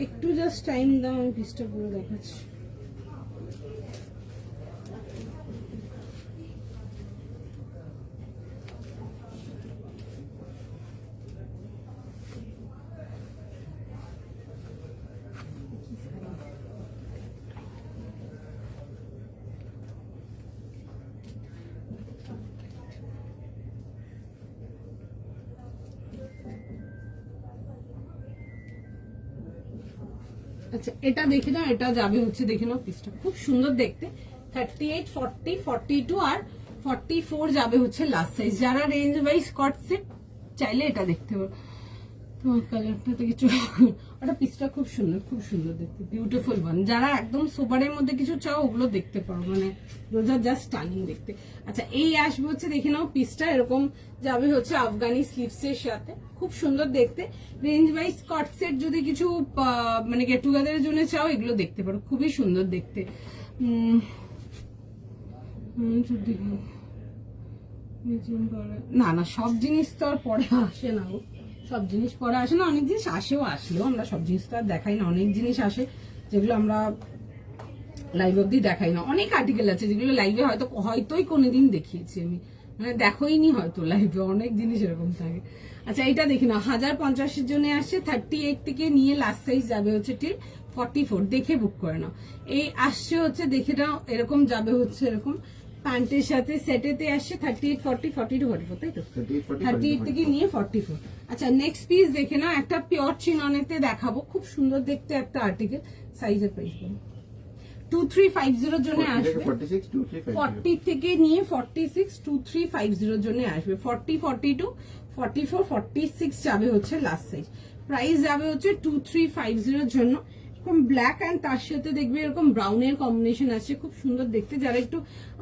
একটু জাস্ট টাইম দাও, আমি পিসটা পুরো দেখাচ্ছি। আচ্ছা এটা দেখে নাও, এটা যাবে হচ্ছে দেখে নাও পিসটা খুব সুন্দর দেখতে। 38, 40, 42 আর 44 যাবে হচ্ছে লাস্ট সাইজ। যারা রেঞ্জ ওয়াইজ করছে চাইলে এটা দেখতে পারো। তোমার কালারটা থেকে ওটা পিসটা খুব সুন্দর দেখতে, বিউটিফুল ওয়ান। যারা একদম সোবারের মধ্যে কিছু চাও ওগুলো দেখতে পারো, মানে রোজ আর জাস্ট স্টানিং দেখতে। আচ্ছা এই আসবে হচ্ছে দেখে নাও পিসটা এরকম যাবে হচ্ছে আফগানি স্লিভস এর সাথে, খুব সুন্দর দেখতে। রেঞ্জ ওয়াইজ কট সেট যদি কিছু মানে গেট টুগেদারের জন্য চাও এগুলো দেখতে পারো, খুবই সুন্দর দেখতে। না না সব জিনিস তো আর পরে আসে না, সব জিনিস পরে আসে না, অনেক জিনিস আসেও, আসলেও আমরা সব জিনিস তো আর দেখাই না। অনেক জিনিস আসে যেগুলো আমরা লাইভ অব্দি দেখাই না। অনেক আর্টিকেল আছে যেগুলো লাইভে হয়তোই কোনোদিন দেখিয়েছি আমি, মানে দেখোইনি হয়তো লাইভে, অনেক জিনিস এরকম থাকে। আচ্ছা এটা দেখি না, 1050 জন্য আসছে 38 থেকে নিয়ে লাস্ট সাইজ যাবে হচ্ছে টিল 44, দেখে বুক করে নাও। এই আসছে হচ্ছে দেখে নাও এরকম যাবে হচ্ছে এরকম প্যান্টের সাথে সেটেতে আসছে 38, 40, 42, 44, তাই তো 38 থেকে নিয়ে 44। আচ্ছা নেক্সট পিস দেখে নাও, একটা পিওর চিননেতে দেখাবো, খুব সুন্দর দেখতে একটা আর্টিকেল। সাইজের প্রাইস 2350 জন্য আসবে, 40 থেকে নিয়ে 46, 2350 জন্য আসবে। 40, 42, 44, 46 যাবে হচ্ছে লাস্ট সাইজ। প্রাইস যাবে হচ্ছে 2350 জন্য। এরকম ব্ল্যাক অ্যান্ড তার সাথে দেখবে এরকম ব্রাউনের কম্বিনেশন আছে, খুব সুন্দর দেখতে। যারা একটু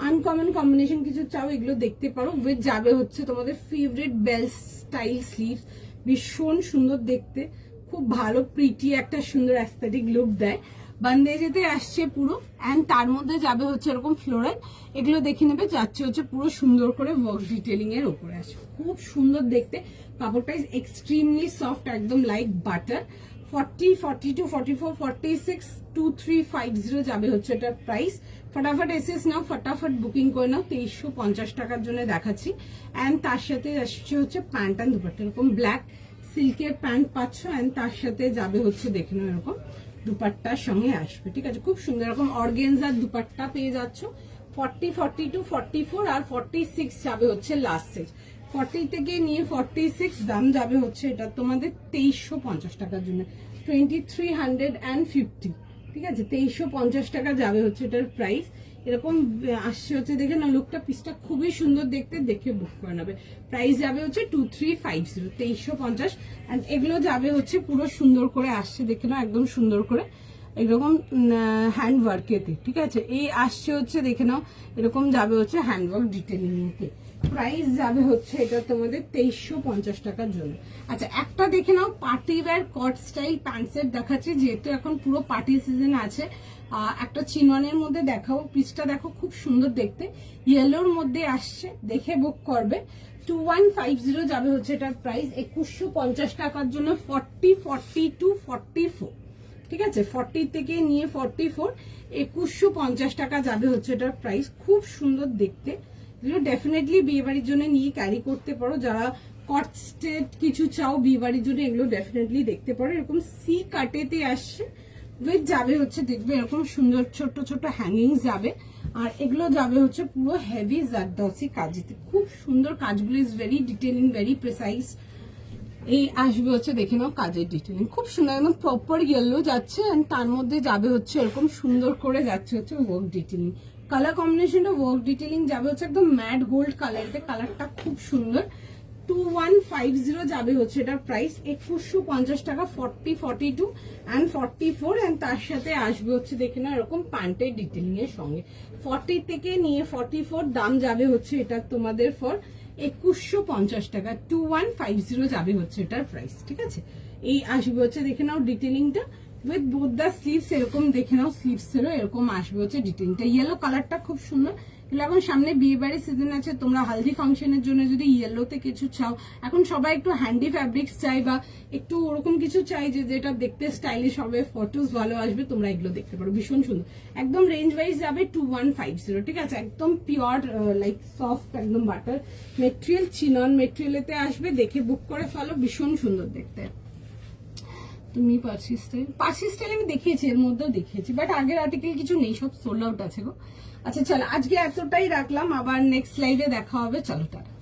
আনকমন কম্বিনেশন কিছু চাও এগুলো দেখতে পারো। উইথ যাবে হচ্ছে তোমাদের ফেভারিট বেল স্টাইল স্লিভস, ভীষণ সুন্দর দেখতে, খুব ভালো প্রিটি একটা সুন্দর অ্যাস্থেটিক লুক দেয়। বান্দেজেতে আসছে পুরো, অ্যান্ড তার মধ্যে যাবে হচ্ছে এরকম ফ্লোরাল, এগুলো দেখে নেবে। যাচ্ছে হচ্ছে পুরো সুন্দর করে ওয়ার্ক ডিটেলিং এর উপরে আসে, খুব সুন্দর দেখতে। কাপড়টা ইজ এক্সট্রিমলি সফট, একদম লাইক বাটার। 40, 42, 44, 46, 2350 যাবে হচ্ছে এটার প্রাইস। ফটাফট এসএস নাও, ফটাফট বুকিং করে নাও। 2350 টাকার জন্য দেখাচ্ছি। অ্যান্ড তার সাথে আসছে হচ্ছে প্যান্ট অ্যান্ড দুপাট্টা, এরকম ব্ল্যাক সিল্কের প্যান্ট পাচ্ছ, অ্যান্ড তার সাথে যাবে হচ্ছে দেখে নাও এরকম দুপাট্টার সঙ্গে আসবে, ঠিক আছে। খুব সুন্দর এরকম অর্গেনজার দুপাট্টা পেয়ে যাচ্ছ। 40, 42, 44 আর 46 যাবে হচ্ছে লাস্ট সাইজ। 40 থেকে নিয়ে 46 দাম যাবে হচ্ছে এটা তোমাদের 2350 টাকার জন্য, 2350, ঠিক আছে। 2350 টাকা যাবে হচ্ছে এটার প্রাইস। এরকম আসছে হচ্ছে দেখে না, লুকটা পিসটা খুবই সুন্দর দেখতে, দেখে বুক করে নেবে। প্রাইস যাবে হচ্ছে 2350, 2350। অ্যান্ড এগুলো যাবে হচ্ছে পুরো সুন্দর করে আসছে দেখে না, একদম সুন্দর করে এরকম হ্যান্ড ওয়ার্কেতে, ঠিক আছে। এই আসছে হচ্ছে দেখে নাও এরকম যাবে হচ্ছে হ্যান্ড ওয়ার্ক ডিটেলিং তে। প্রাইস যাবে হচ্ছে এটা তোমাদের 2350 টাকার জন্য। আচ্ছা একটা দেখে নাও পার্টি ওয়্যার কট স্টাইল প্যান্ট সেট দেখাচ্ছি, যেহেতু এখন পুরো পার্টি সিজন আছে। একটা চিননের মধ্যে দেখাও, পিসটা দেখো খুব সুন্দর দেখতে, ইয়েলোর মধ্যে আসছে, দেখে বুক করবে। 2150 যাবে হচ্ছে এটার প্রাইস। 2150 টাকার জন্য 40, 42, 44 ঠিক আছে 40 থেকে নিয়ে 44, 2150 টাকা যাবে হচ্ছে এটার প্রাইস। খুব সুন্দর দেখতে, এগুলো ডেফিনেটলি বিয়ে বাড়ির জন্য নিয়ে ক্যারি করতে পারো। যারা কট স্টেট কিছু চাও বিয়ে বাড়ির জন্য, এগুলো ডেফিনেটলি দেখতে পারো। এরকম সি কাটেতে আসছে, উইথ যাবে হচ্ছে দেখবে এরকম সুন্দর ছোট ছোট হ্যাঙ্গিং যাবে। আর এগুলো যাবে হচ্ছে পুরো হেভি জারদৌসি কাজেতে, খুব সুন্দর কাজগুলো, is very detailing, very precise. এই আসবে হচ্ছে দেখে নাও কাজের ডিটেলিং, খুব সুন্দর একদম প্রপার ইয়েলো যাচ্ছে, এন্ড তার মধ্যে যাবে হচ্ছে এরকম সুন্দর করে যাচ্ছে হচ্ছে ওয়ার্ক ডিটেলিং। কালার কম্বিনেশনটা ওয়ার্ক ডিটেলিং যাবে হচ্ছে একদম ম্যাট গোল্ড কালারতে, কালারটা খুব সুন্দর। 2150 যাবে হচ্ছে এটার প্রাইস, 2150 টাকা, 40, 42 অ্যান্ড 44। অ্যান্ড তার সাথে আসবে হচ্ছে দেখে না এরকম প্যান্টের ডিটেলিং এর সঙ্গে। 40 থেকে নিয়ে 44 দাম যাবে হচ্ছে এটা তোমাদের ফর 2150 টাকা, 2150 যাবে হচ্ছে এটার প্রাইস। ঠিক আছে, এই আসবে হচ্ছে দেখে নাও ডিটেলিংটা উইথ বোথ দ্য স্লিভস, এরকম দেখে নাও স্লিভস এরও এরকম আসবে হচ্ছে ডিটেলিংটা। ইয়েলো কালারটা খুব সুন্দর। এখন সামনে বিয়ে বাড়ির সিজন আছে, তোমরা হালদি ফাংশনের জন্য যদি ইয়েলোতে কিছু চাও, এখন সবাই একটু হ্যান্ডি ফ্যাব্রিক্স চাই বা একটু ওরকম কিছু চাই যে যেটা দেখতে স্টাইলিশ হবে, ফটোস ভালো আসবে, তোমরা এগুলো দেখতে পারো, ভীষণ সুন্দর। একদম রেঞ্জ ওয়াইজ যাবে 2150। ঠিক আছে, একদম পিওর লাইক সফট একদম বাটার মেটেরিয়াল, চিনন মেটেরিয়ালেতে আসবে, দেখে বুক করে ফেলো, ভীষণ সুন্দর দেখতে। তুমি পার্সি স্টাইল আমি দেখিয়েছি, এর মধ্যেও দেখিয়েছি, বাট আগের আর্টিকেল কিছু নেই, সব সোল্ড আউট আছে গো। আচ্ছা চলো, আজকে এতটাই রাখলাম, আবার নেক্সট লাইভে দেখা হবে, চলো টাটা।